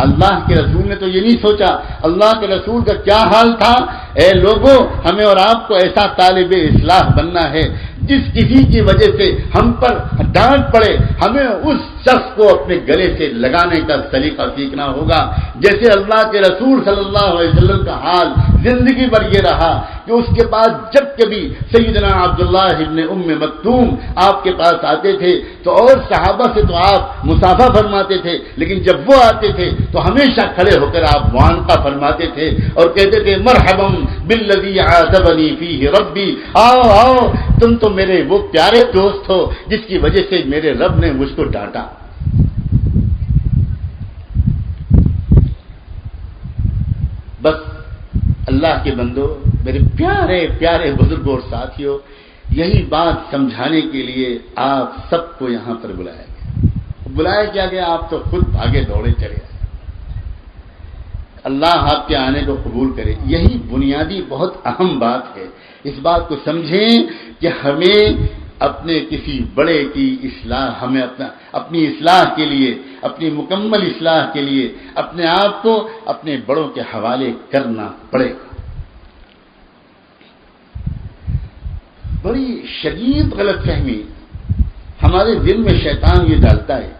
S2: اللہ کے رسول نے تو یہ نہیں سوچا. اللہ کے رسول کا کیا حال تھا؟ اے لوگوں، ہمیں اور آپ کو ایسا طالب اصلاح بننا ہے جس کسی کی وجہ سے ہم پر ڈانٹ پڑے ہمیں اس شخص کو اپنے گلے سے لگانے کا سلیقہ سیکھنا ہوگا. جیسے اللہ کے رسول صلی اللہ علیہ وسلم کا حال زندگی بھر یہ رہا کہ اس کے بعد جب کبھی سیدنا عبداللہ ابن ام مکتوم آپ کے پاس آتے تھے تو اور صحابہ سے تو آپ مصافحہ فرماتے تھے، لیکن جب وہ آتے تھے تو ہمیشہ کھڑے ہو کر آپ معانقہ فرماتے تھے اور کہتے تھے مرحبا بالذی عاتبنی فیہ ربی، آؤ آؤ تم تو میرے وہ پیارے دوست ہو جس کی وجہ سے میرے رب نے مجھ کو ڈانٹا. بس اللہ کے بندو، میرے پیارے پیارے بزرگوں اور ساتھیوں، یہی بات سمجھانے کے لیے آپ سب کو یہاں پر بلایا گیا. بلایا کیا گیا؟ آپ تو خود آگے دوڑے چلے آئے. اللہ آپ کے آنے کو قبول کرے. یہی بنیادی بہت اہم بات ہے. اس بات کو سمجھیں کہ ہمیں اپنے کسی بڑے کی اصلاح، ہمیں اپنی اصلاح کے لیے، اپنی مکمل اصلاح کے لیے اپنے آپ کو اپنے بڑوں کے حوالے کرنا پڑے گا. بڑی شدید غلط فہمی ہمارے دل میں شیطان یہ ڈالتا ہے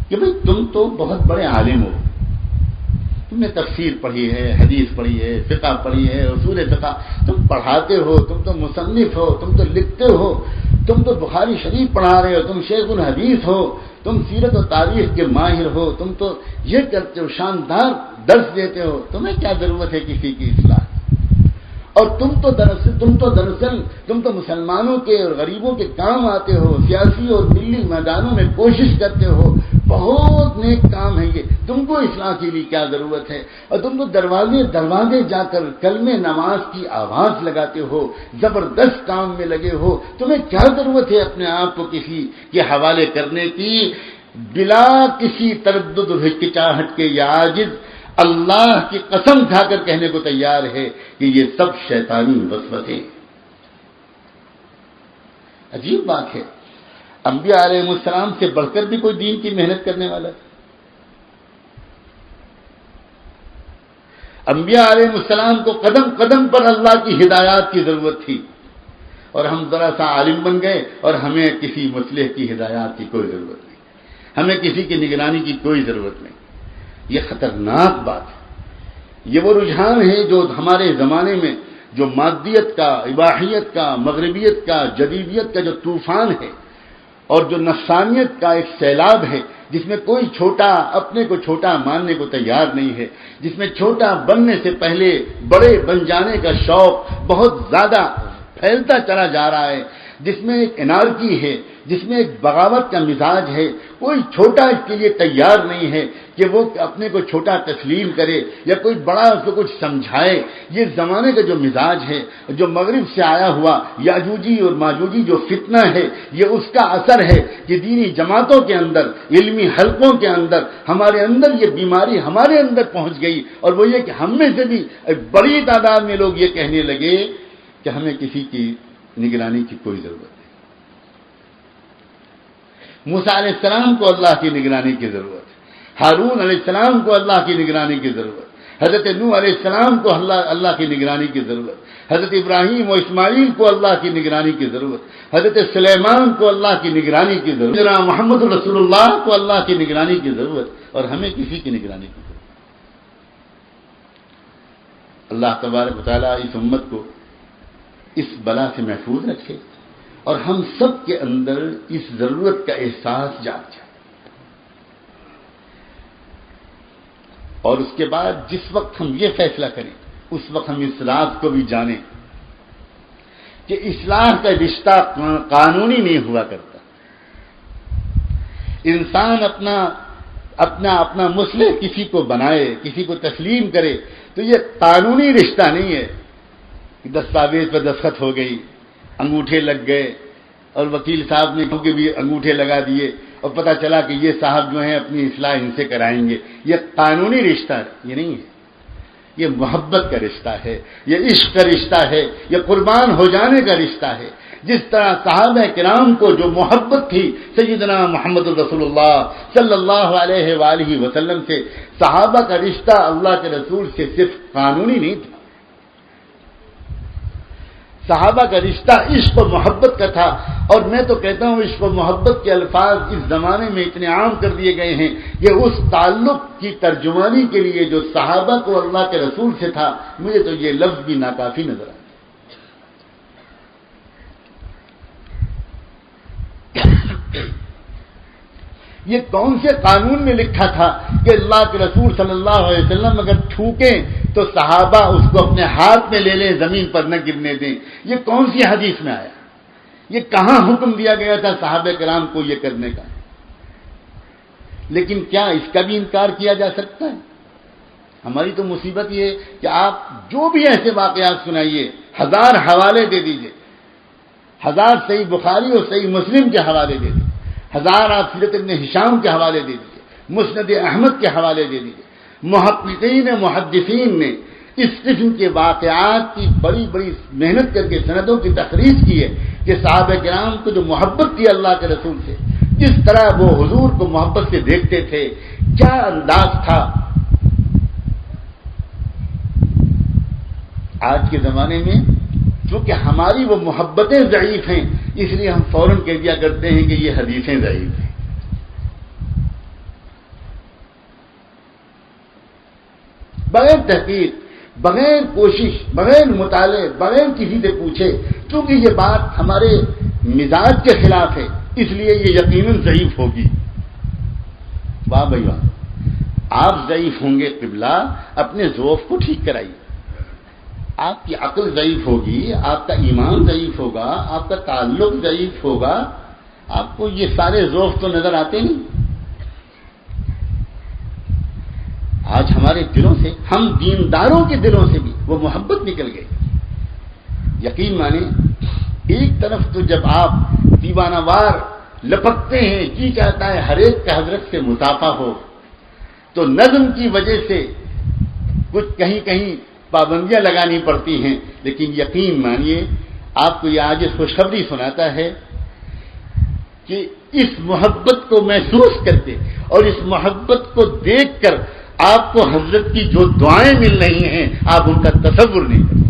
S2: کہ بھئی تم تو بہت بڑے عالم ہو، تم نے تفسیر پڑھی ہے، حدیث پڑھی ہے، فقہ پڑھی ہے، اصول فقہ تم پڑھاتے ہو، تم تو مصنف ہو، تم تو لکھتے ہو، تم تو بخاری شریف پڑھا رہے ہو، تم شیخ الحدیث ہو، تم سیرت و تاریخ کے ماہر ہو، تم تو یہ کرتے ہو، شاندار درس دیتے ہو، تمہیں کیا ضرورت ہے کسی کی اصلاح؟ اور تم تو مسلمانوں کے اور غریبوں کے کام آتے ہو، سیاسی اور ملی میدانوں میں کوشش کرتے ہو، بہت نیک کام ہے یہ، تم کو اصلاح کے لیے کیا ضرورت ہے؟ اور تم تو دروازے جا کر کلمے نماز کی آواز لگاتے ہو، زبردست کام میں لگے ہو، تمہیں کیا ضرورت ہے اپنے آپ کو کسی کے حوالے کرنے کی؟ بلا کسی تردد و ہچکچاہٹ کے یا عاجز اللہ کی قسم کھا کر کہنے کو تیار ہے کہ یہ سب شیطانی وسوسے. عجیب بات ہے، انبیاء علیہ السلام سے بڑھ کر بھی کوئی دین کی محنت کرنے والا ہے. انبیاء علیہ السلام کو قدم قدم پر اللہ کی ہدایات کی ضرورت تھی، اور ہم ذرا سا عالم بن گئے اور ہمیں کسی مصلح کی ہدایات کی کوئی ضرورت نہیں، ہمیں کسی کی نگرانی کی کوئی ضرورت نہیں. یہ خطرناک بات ہے. یہ وہ رجحان ہے جو ہمارے زمانے میں جو مادیت کا، اباحیت کا، مغربیت کا، جدیدیت کا جو طوفان ہے اور جو نفسانیت کا ایک سیلاب ہے، جس میں کوئی چھوٹا اپنے کو چھوٹا ماننے کو تیار نہیں ہے، جس میں چھوٹا بننے سے پہلے بڑے بن جانے کا شوق بہت زیادہ پھیلتا چلا جا رہا ہے، جس میں ایک انارکی ہے، جس میں ایک بغاوت کا مزاج ہے. کوئی چھوٹا اس کے لیے تیار نہیں ہے کہ وہ اپنے کو چھوٹا تسلیم کرے یا کوئی بڑا اس کو کچھ سمجھائے. یہ زمانے کا جو مزاج ہے، جو مغرب سے آیا ہوا یاجوجی اور ماجوجی جو فتنہ ہے، یہ اس کا اثر ہے کہ دینی جماعتوں کے اندر، علمی حلقوں کے اندر ہمارے اندر یہ بیماری ہمارے اندر پہنچ گئی. اور وہ یہ کہ ہم میں سے بھی بڑی تعداد میں لوگ یہ کہنے لگے کہ ہمیں کسی کی نگرانی کی کوئی ضرورت نہیں. موسیٰ علیہ السلام کو اللہ کی نگرانی کی ضرورت ہے، ہارون علیہ السلام کو اللہ کی نگرانی کی ضرورت، حضرت نوح علیہ السلام کو اللہ کی نگرانی کی ضرورت، حضرت ابراہیم و اسماعیل کو اللہ کی نگرانی کی ضرورت، حضرت سلیمان کو اللہ کی نگرانی کی ضرورت، جناب محمد رسول اللہ کو اللہ کی نگرانی کی ضرورت، اور ہمیں کسی کی نگرانی کی ضرورت. اللہ تبارک و تعالیٰ اس امت کو اس بلا سے محفوظ رکھے اور ہم سب کے اندر اس ضرورت کا احساس جاگ جائے. اور اس کے بعد جس وقت ہم یہ فیصلہ کریں اس وقت ہم اصلاح کو بھی جانیں کہ اصلاح کا رشتہ قانونی نہیں ہوا کرتا. انسان اپنا مصلح کسی کو بنائے، کسی کو تسلیم کرے تو یہ قانونی رشتہ نہیں ہے کہ دستاویز پہ دستخط ہو گئی، انگوٹھے لگ گئے اور وکیل صاحب نے کیونکہ بھی انگوٹھے لگا دیے اور پتہ چلا کہ یہ صاحب جو ہیں اپنی اصلاح ان سے کرائیں گے. یہ قانونی رشتہ یہ نہیں ہے، یہ محبت کا رشتہ ہے، یہ عشق کا رشتہ ہے، یہ قربان ہو جانے کا رشتہ ہے. جس طرح صحابہ کرام کو جو محبت تھی سیدنا محمد رسول اللہ صلی اللہ علیہ وآلہ وسلم سے، صحابہ کا رشتہ اللہ کے رسول سے صرف قانونی نہیں تھا. صحابہ کا رشتہ عشق و محبت کا تھا، اور میں تو کہتا ہوں عشق و محبت کے الفاظ اس زمانے میں اتنے عام کر دیے گئے ہیں کہ اس تعلق کی ترجمانی کے لیے جو صحابہ کو اللہ کے رسول سے تھا، مجھے تو یہ لفظ بھی ناکافی نظر آتا۔ یہ کون سے قانون میں لکھا تھا کہ اللہ کے رسول صلی اللہ علیہ وسلم اگر تھوکیں تو صحابہ اس کو اپنے ہاتھ میں لے لیں، زمین پر نہ گرنے دیں؟ یہ کون سی حدیث میں آیا؟ یہ کہاں حکم دیا گیا تھا صحابہ کرام کو یہ کرنے کا؟ لیکن کیا اس کا بھی انکار کیا جا سکتا ہے؟ ہماری تو مصیبت یہ ہے کہ آپ جو بھی ایسے واقعات سنائیے، 1000 حوالے دے دیجئے، 1000 صحیح بخاری اور صحیح مسلم کے حوالے دے دیجئے، 1000 آپ سیرت ابن ہشام کے حوالے دے دیجئے، مسند احمد کے حوالے دے دیجئے۔ محققین محدثین نے اس قسم کے واقعات کی بڑی بڑی محنت کر کے سندوں کی تخریج کی ہے کہ صحابہ کرام کو جو محبت تھی اللہ کے رسول سے، جس طرح وہ حضور کو محبت سے دیکھتے تھے، کیا انداز تھا۔ آج کے زمانے میں چونکہ ہماری وہ محبتیں ضعیف ہیں، اس لیے ہم فوراً کہہ دیا کرتے ہیں کہ یہ حدیثیں ضعیف ہیں۔ بغیر تحقیق، بغیر کوشش، بغیر مطالعے، بغیر کسی سے پوچھے، کیونکہ یہ بات ہمارے مزاج کے خلاف ہے، اس لیے یہ یقیناً ضعیف ہوگی۔ واہ بھائی واہ، آپ ضعیف ہوں گے قبلہ، اپنے ذوق کو ٹھیک کرائیے۔ آپ کی عقل ضعیف ہوگی، آپ کا ایمان ضعیف ہوگا، آپ کا تعلق ضعیف ہوگا، آپ کو یہ سارے ذوق تو نظر آتے نہیں۔ آج ہمارے دلوں سے، ہم دینداروں کے دلوں سے بھی وہ محبت نکل گئی۔ یقین مانیں، ایک طرف تو جب آپ دیوانہ وار لپکتے ہیں، جی چاہتا ہے ہر ایک کا حضرت سے مصافحہ ہو، تو نظم کی وجہ سے کچھ کہیں کہیں پابندیاں لگانی پڑتی ہیں، لیکن یقین مانیے آپ کو یہ آج خوشخبری سناتا ہے کہ اس محبت کو محسوس کرتے اور اس محبت کو دیکھ کر آپ کو حضرت کی جو دعائیں مل رہی ہیں، آپ ان کا تصور نہیں کرتے۔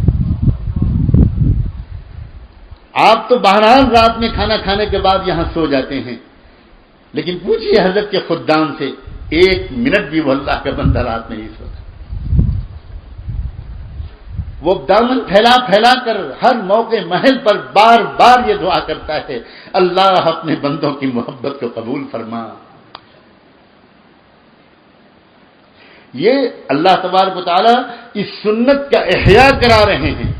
S2: آپ تو بہرحال رات میں کھانا کھانے کے بعد یہاں سو جاتے ہیں، لیکن پوچھئے حضرت کے خدام سے، 1 منٹ بھی وہ اللہ کا بندہ رات میں نہیں سوتا۔ وہ دامن پھیلا پھیلا کر ہر موقع محل پر بار بار یہ دعا کرتا ہے، اللہ اپنے بندوں کی محبت کو قبول فرما۔ یہ اللہ تبارک و تعالی اس سنت کا احیاء کرا رہے ہیں،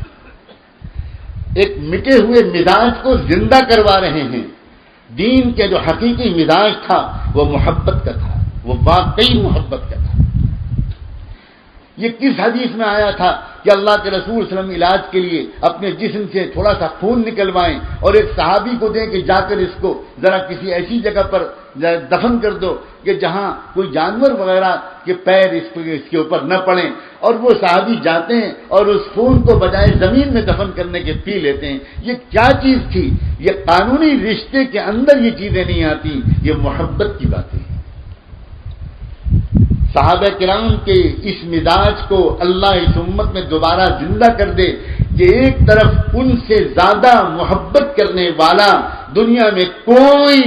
S2: ایک مٹے ہوئے مزاج کو زندہ کروا رہے ہیں۔ دین کے جو حقیقی مزاج تھا وہ محبت کا تھا، وہ واقعی محبت کا تھا۔ یہ کس حدیث میں آیا تھا کہ اللہ کے رسول صلی اللہ علیہ وسلم علاج کے لیے اپنے جسم سے تھوڑا سا خون نکلوائیں اور ایک صحابی کو دیں کہ جا کر اس کو ذرا کسی ایسی جگہ پر دفن کر دو کہ جہاں کوئی جانور وغیرہ کے پیر اس کے اوپر نہ پڑیں، اور وہ صحابی جاتے ہیں اور اس خون کو بجائے زمین میں دفن کرنے کے پی لیتے ہیں۔ یہ کیا چیز تھی؟ یہ قانونی رشتے کے اندر یہ چیزیں نہیں آتی، یہ محبت کی باتیں ہیں۔ صحابہ کرام کے اس مزاج کو اللہ اس امت میں دوبارہ زندہ کر دے کہ ایک طرف ان سے زیادہ محبت کرنے والا دنیا میں کوئی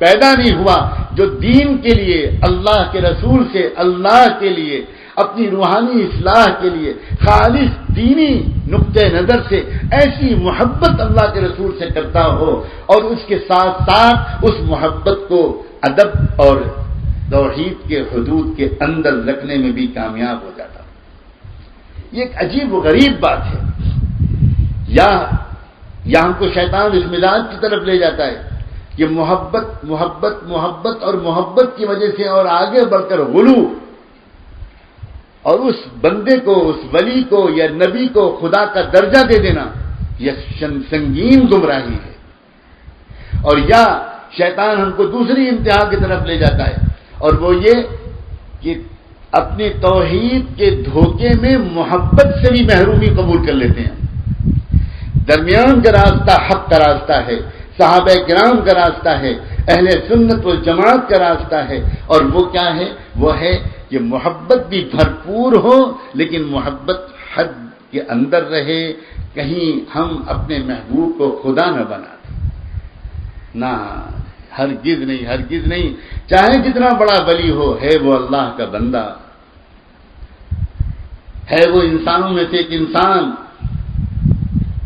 S2: پیدا نہیں ہوا جو دین کے لیے، اللہ کے رسول سے، اللہ کے لیے، اپنی روحانی اصلاح کے لیے خالص دینی نقطہ نظر سے ایسی محبت اللہ کے رسول سے کرتا ہو اور اس کے ساتھ ساتھ اس محبت کو ادب اور توحید کے حدود کے اندر رکھنے میں بھی کامیاب ہو جاتا۔ یہ ایک عجیب و غریب بات ہے۔ یا ہم کو شیطان اس مزاج کی طرف لے جاتا ہے کہ محبت محبت محبت اور محبت کی وجہ سے اور آگے بڑھ کر غلو، اور اس بندے کو، اس ولی کو یا نبی کو خدا کا درجہ دے دینا، یہ سنگین گمراہی ہے۔ اور یا شیطان ہم کو دوسری انتہا کی طرف لے جاتا ہے، اور وہ یہ کہ اپنے توحید کے دھوکے میں محبت سے بھی محرومی قبول کر لیتے ہیں۔ درمیان کا راستہ حق کا راستہ ہے، صحابہ کرام کا راستہ ہے، اہل سنت والجماعت کا راستہ ہے، اور وہ کیا ہے؟ وہ ہے کہ محبت بھی بھرپور ہو لیکن محبت حد کے اندر رہے، کہیں ہم اپنے محبوب کو خدا نہ بنا دیں. نہ، ہرگز نہیں، ہرگز نہیں. چاہے جتنا بڑا ولی ہو، ہے وہ اللہ کا بندہ، ہے وہ انسانوں میں سے ایک انسان.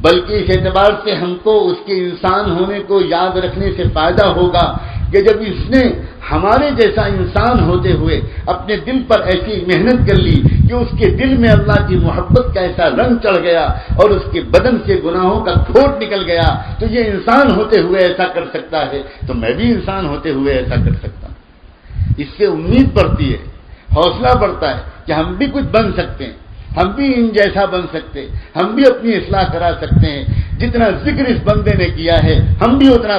S2: بلکہ اس اعتبار سے ہم کو اس کے انسان ہونے کو یاد رکھنے سے فائدہ ہوگا کہ جب اس نے ہمارے جیسا انسان ہوتے ہوئے اپنے دل پر ایسی محنت کر لی کہ اس کے دل میں اللہ کی محبت کا ایسا رنگ چڑھ گیا اور اس کے بدن سے گناہوں کا کھوٹ نکل گیا، تو یہ انسان ہوتے ہوئے ایسا کر سکتا ہے تو میں بھی انسان ہوتے ہوئے ایسا کر سکتا ہوں. اس سے امید بڑھتی ہے، حوصلہ بڑھتا ہے کہ ہم بھی کچھ بن سکتے ہیں، ہم بھی ان جیسا بن سکتے، ہم بھی اپنی اصلاح کرا سکتے ہیں. جتنا ذکر اس بندے نے کیا ہے ہم بھی اتنا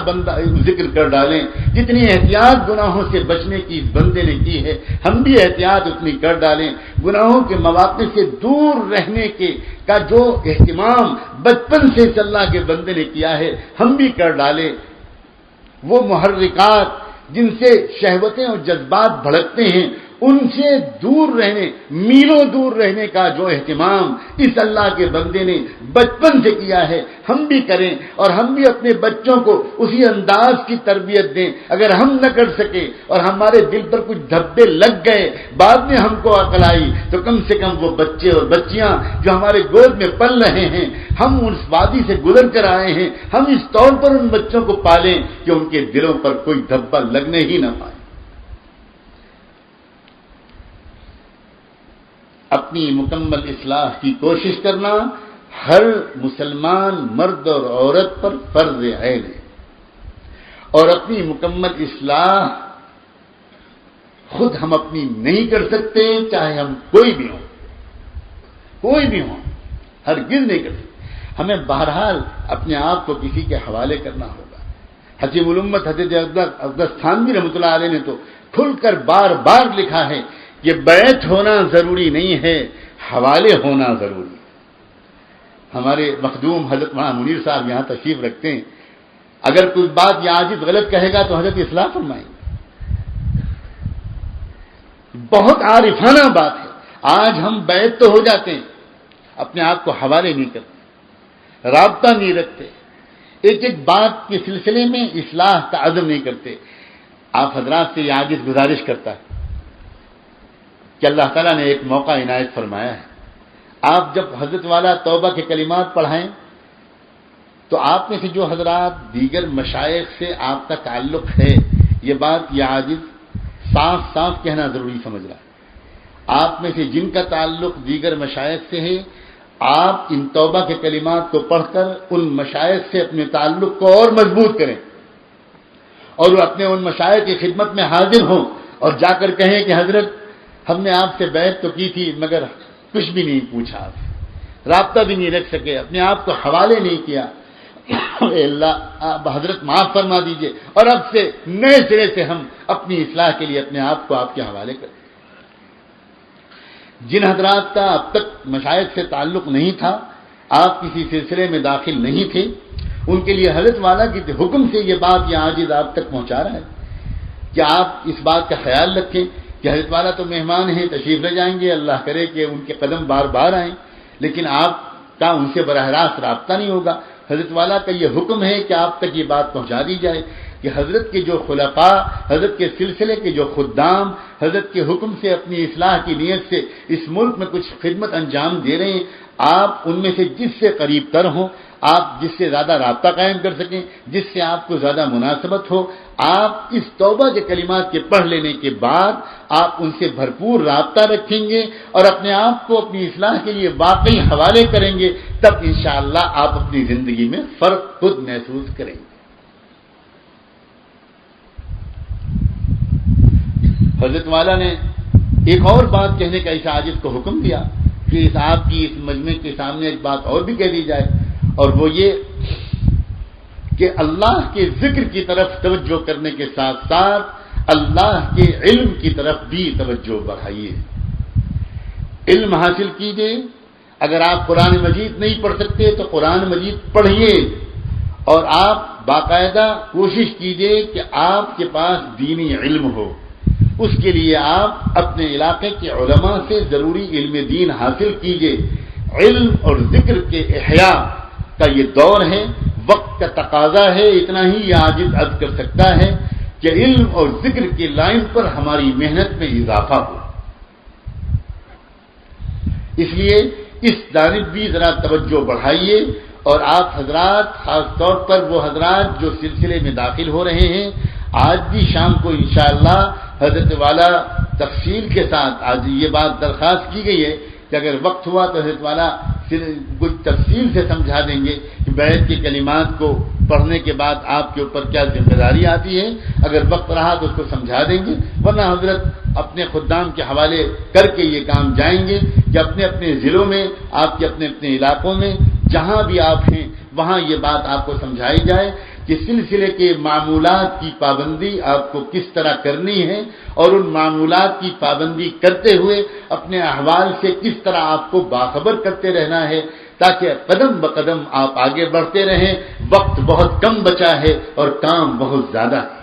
S2: ذکر کر ڈالیں. جتنی احتیاط گناہوں سے بچنے کی اس بندے نے کی ہے ہم بھی احتیاط اتنی کر ڈالیں. گناہوں کے مواقع سے دور رہنے کا جو اہتمام بچپن سے اس اللہ کے بندے نے کیا ہے ہم بھی کر ڈالیں. وہ محرکات جن سے شہوتیں اور جذبات بھڑکتے ہیں ان سے دور رہنے، میلوں دور رہنے کا جو اہتمام اس اللہ کے بندے نے بچپن سے کیا ہے ہم بھی کریں، اور ہم بھی اپنے بچوں کو اسی انداز کی تربیت دیں. اگر ہم نہ کر سکے اور ہمارے دل پر کچھ دھبے لگ گئے، بعد میں ہم کو عقل آئی، تو کم سے کم وہ بچے اور بچیاں جو ہمارے گود میں پل رہے ہیں، ہم اس وادی سے گزر کر آئے ہیں، ہم اس طور پر ان بچوں کو پالیں کہ ان کے دلوں پر کوئی دھبا لگنے ہی نہ پائے. اپنی مکمل اصلاح کی کوشش کرنا ہر مسلمان مرد اور عورت پر فرض عین ہے، اور اپنی مکمل اصلاح خود ہم اپنی نہیں کر سکتے، چاہے ہم کوئی بھی ہوں، ہرگز نہیں کر سکتے. ہمیں بہرحال اپنے آپ کو کسی کے حوالے کرنا ہوگا. حکیم الامت حضرت اقدس تھانوی رحمۃ اللہ علیہ نے تو کھل کر بار بار لکھا ہے کہ بیعت ہونا ضروری نہیں ہے، حوالے ہونا ضروری ہے. ہمارے مخدوم حضرت مولانا منیر صاحب یہاں تشریف رکھتے ہیں، اگر کوئی بات یا عاجز غلط کہے گا تو حضرت اصلاح فرمائیں گے. بہت عارفانہ بات ہے. آج ہم بیعت تو ہو جاتے ہیں، اپنے آپ کو حوالے نہیں کرتے، رابطہ نہیں رکھتے، ایک ایک بات کے سلسلے میں اصلاح کا عزم نہیں کرتے. آپ حضرات سے یہ عاجز گزارش کرتا ہے کہ اللہ تعالیٰ نے ایک موقع عنایت فرمایا ہے. آپ جب حضرت والا توبہ کے کلمات پڑھائیں تو آپ میں سے جو حضرات دیگر مشائخ سے آپ کا تعلق ہے، یہ بات یہ عاجز صاف صاف کہنا ضروری سمجھ رہا ہے. آپ میں سے جن کا تعلق دیگر مشائخ سے ہے، آپ ان توبہ کے کلمات کو پڑھ کر ان مشائخ سے اپنے تعلق کو اور مضبوط کریں، اور وہ اپنے ان مشائخ کی خدمت میں حاضر ہوں اور جا کر کہیں کہ حضرت ہم نے آپ سے بیعت تو کی تھی مگر کچھ بھی نہیں پوچھا، آپ رابطہ بھی نہیں رکھ سکے، اپنے آپ کو حوالے نہیں کیا. اے اللہ آپ حضرت معاف فرما دیجئے، اور اب سے نئے سرے سے ہم اپنی اصلاح کے لیے اپنے آپ کو آپ کے حوالے کریں. جن حضرات کا اب تک مشائخ سے تعلق نہیں تھا، آپ کسی سلسلے میں داخل نہیں تھے، ان کے لیے حضرت والا کے حکم سے یہ بات یہ عاجز آپ تک پہنچا رہا ہے کہ آپ اس بات کا خیال رکھیں کہ حضرت والا تو مہمان ہیں، تشریف لے جائیں گے، اللہ کرے کہ ان کے قدم بار بار آئیں، لیکن آپ کا ان سے براہ راست رابطہ نہیں ہوگا. حضرت والا کا یہ حکم ہے کہ آپ تک یہ بات پہنچا دی جائے کہ حضرت کے جو خلفاء، حضرت کے سلسلے کے جو خدام حضرت کے حکم سے اپنی اصلاح کی نیت سے اس ملک میں کچھ خدمت انجام دے رہے ہیں، آپ ان میں سے جس سے قریب تر ہوں، آپ جس سے زیادہ رابطہ قائم کر سکیں، جس سے آپ کو زیادہ مناسبت ہو، آپ اس توبہ کے کلمات کے پڑھ لینے کے بعد آپ ان سے بھرپور رابطہ رکھیں گے اور اپنے آپ کو اپنی اصلاح کے لیے واقعی حوالے کریں گے، تب انشاءاللہ آپ اپنی زندگی میں فرق خود محسوس کریں گے. حضرت والا نے ایک اور بات کہنے کا اس عاجز کو حکم دیا کہ آپ کی اس مجمع کے سامنے ایک بات اور بھی کہہ دی جائے، اور وہ یہ کہ اللہ کے ذکر کی طرف توجہ کرنے کے ساتھ ساتھ اللہ کے علم کی طرف بھی توجہ بڑھائیے. علم حاصل کیجیے. اگر آپ قرآن مجید نہیں پڑھ سکتے تو قرآن مجید پڑھیے، اور آپ باقاعدہ کوشش کیجیے کہ آپ کے پاس دینی علم ہو. اس کے لیے آپ اپنے علاقے کے علماء سے ضروری علم دین حاصل کیجیے. علم اور ذکر کے احیاء کا یہ دور ہے، وقت کا تقاضا ہے، اتنا ہی یہ عاجز عرض کر سکتا ہے کہ علم اور ذکر کی لائن پر ہماری محنت میں اضافہ ہو۔ اس لیے اس جانب بھی ذرا توجہ بڑھائیے، اور آپ حضرات، خاص طور پر وہ حضرات جو سلسلے میں داخل ہو رہے ہیں، آج بھی شام کو انشاءاللہ حضرت والا تفصیل کے ساتھ، آج یہ بات درخواست کی گئی ہے کہ اگر وقت ہوا تو حضرت والا کچھ تفصیل سے سمجھا دیں گے کہ بیعت کے کلمات کو پڑھنے کے بعد آپ کے اوپر کیا ذمہ داری آتی ہے۔ اگر وقت رہا تو اس کو سمجھا دیں گے، ورنہ حضرت اپنے خدام کے حوالے کر کے یہ کام جائیں گے کہ اپنے اپنے ضلعوں میں، آپ کے اپنے اپنے علاقوں میں جہاں بھی آپ ہیں وہاں یہ بات آپ کو سمجھائی جائے کہ سلسلے کے معمولات کی پابندی آپ کو کس طرح کرنی ہے، اور ان معمولات کی پابندی کرتے ہوئے اپنے احوال سے کس طرح آپ کو باخبر کرتے رہنا ہے، تاکہ قدم بقدم آپ آگے بڑھتے رہیں۔ وقت بہت کم بچا ہے اور کام بہت زیادہ ہے،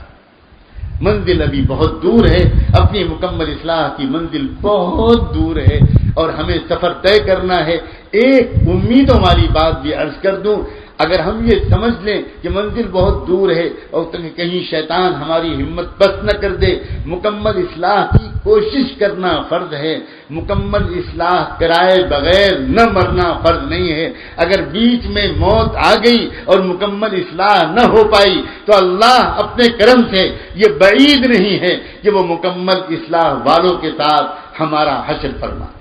S2: منزل ابھی بہت دور ہے، اپنی مکمل اصلاح کی منزل بہت دور ہے، اور ہمیں سفر طے کرنا ہے۔ ایک امیدوں والی بات بھی عرض کر دوں، اگر ہم یہ سمجھ لیں کہ منزل بہت دور ہے اور کہیں شیطان ہماری ہمت پست نہ کر دے، مکمل اصلاح کی کوشش کرنا فرض ہے، مکمل اصلاح کرائے بغیر نہ مرنا فرض نہیں ہے۔ اگر بیچ میں موت آ گئی اور مکمل اصلاح نہ ہو پائی تو اللہ اپنے کرم سے یہ بعید نہیں ہے کہ وہ مکمل اصلاح والوں کے ساتھ ہمارا حشر فرمائے۔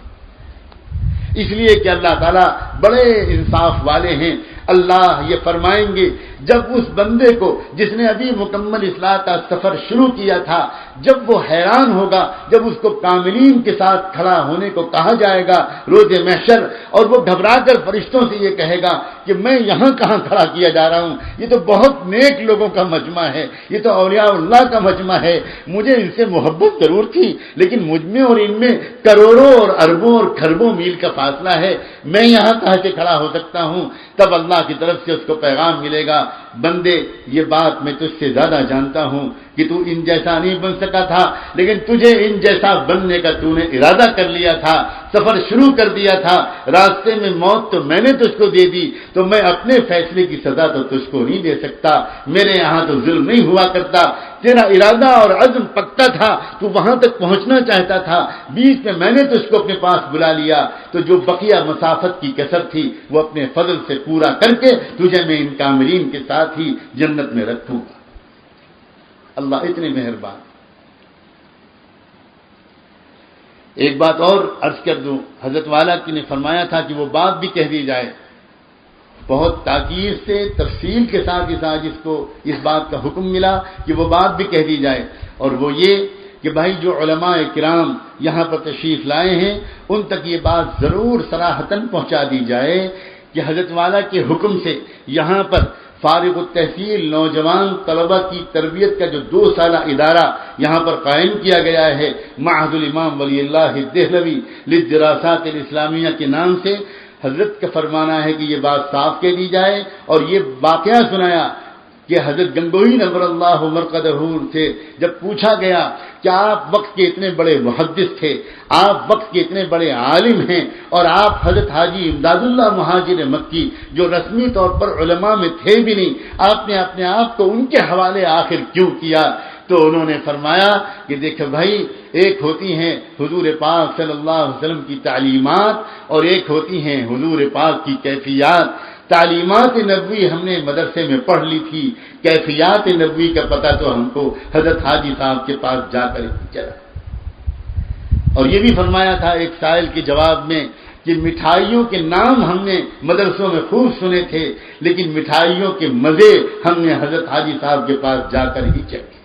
S2: اس لیے کہ اللہ تعالیٰ بڑے انصاف والے ہیں۔ اللہ یہ فرمائیں گے جب اس بندے کو جس نے ابھی مکمل اصلاح کا سفر شروع کیا تھا، جب وہ حیران ہوگا، جب اس کو کاملین کے ساتھ کھڑا ہونے کو کہا جائے گا روز محشر، اور وہ گھبرا کر فرشتوں سے یہ کہے گا کہ میں یہاں کہاں کھڑا کیا جا رہا ہوں، یہ تو بہت نیک لوگوں کا مجمع ہے، یہ تو اولیاء اللہ کا مجمع ہے، مجھے ان سے محبت ضرور تھی لیکن مجھ میں اور ان میں کروڑوں اور اربوں اور کھربوں میل کا فاصلہ ہے، میں یہاں کہاں سے کھڑا ہو سکتا ہوں؟ تب اللہ کی طرف سے اس کو پیغام ملے گا، بندے یہ بات میں تجھ سے زیادہ جانتا ہوں کہ تو ان جیسا نہیں بن سکا تھا، لیکن تجھے ان جیسا بننے کا تو نے ارادہ کر لیا تھا، سفر شروع کر دیا تھا، راستے میں موت تو میں نے تجھ کو دے دی، تو میں اپنے فیصلے کی سزا تو تجھ کو نہیں دے سکتا، میرے یہاں تو ظلم نہیں ہوا کرتا، تیرا ارادہ اور عزم پکا تھا، تو وہاں تک پہنچنا چاہتا تھا، بیچ میں نے تجھ کو اپنے پاس بلا لیا، تو جو بقیہ مسافت کی کسر تھی وہ اپنے فضل سے پورا کر کے تجھے میں ان کاملین کے ساتھ ہی جنت میں رکھوں گا۔ اللہ اتنے مہربان۔ ایک بات اور عرض کر دوں، حضرت والا کی نے فرمایا تھا کہ وہ بات بھی کہہ دی جائے، بہت تاکید سے تفصیل کے ساتھ اس کو اس بات کا حکم ملا کہ وہ بات بھی کہہ دی جائے، اور وہ یہ کہ بھائی جو علماء کرام یہاں پر تشریف لائے ہیں ان تک یہ بات ضرور صراحتاً پہنچا دی جائے کہ حضرت والا کے حکم سے یہاں پر فارغ التحصیل نوجوان طلبہ کی تربیت کا جو 2 سالہ ادارہ یہاں پر قائم کیا گیا ہے، معہد الامام ولی اللہ دہلوی للدراسات الاسلامیہ کے نام سے، حضرت کا فرمانا ہے کہ یہ بات صاف کہہ دی جائے، اور یہ واقعہ سنایا کہ حضرت گنگوہی نور اللہ مرقدہ سے جب پوچھا گیا کہ آپ وقت کے اتنے بڑے محدث تھے، آپ وقت کے اتنے بڑے عالم ہیں، اور آپ حضرت حاجی امداد اللہ مہاجر مکی جو رسمی طور پر علماء میں تھے بھی نہیں، آپ نے اپنے آپ کو ان کے حوالے آخر کیوں کیا؟ تو انہوں نے فرمایا کہ دیکھو بھائی، ایک ہوتی ہیں حضور پاک صلی اللہ علیہ وسلم کی تعلیمات اور ایک ہوتی ہیں حضور پاک کی کیفیات۔ تعلیمات نبوی ہم نے مدرسے میں پڑھ لی تھی، کیفیات نبوی کا پتہ تو ہم کو حضرت حاجی صاحب کے پاس جا کر چلا۔ اور یہ بھی فرمایا تھا ایک سائل کے جواب میں کہ مٹھائیوں کے نام ہم نے مدرسوں میں خوب سنے تھے، لیکن مٹھائیوں کے مزے ہم نے حضرت حاجی صاحب کے پاس جا کر ہی چکھے۔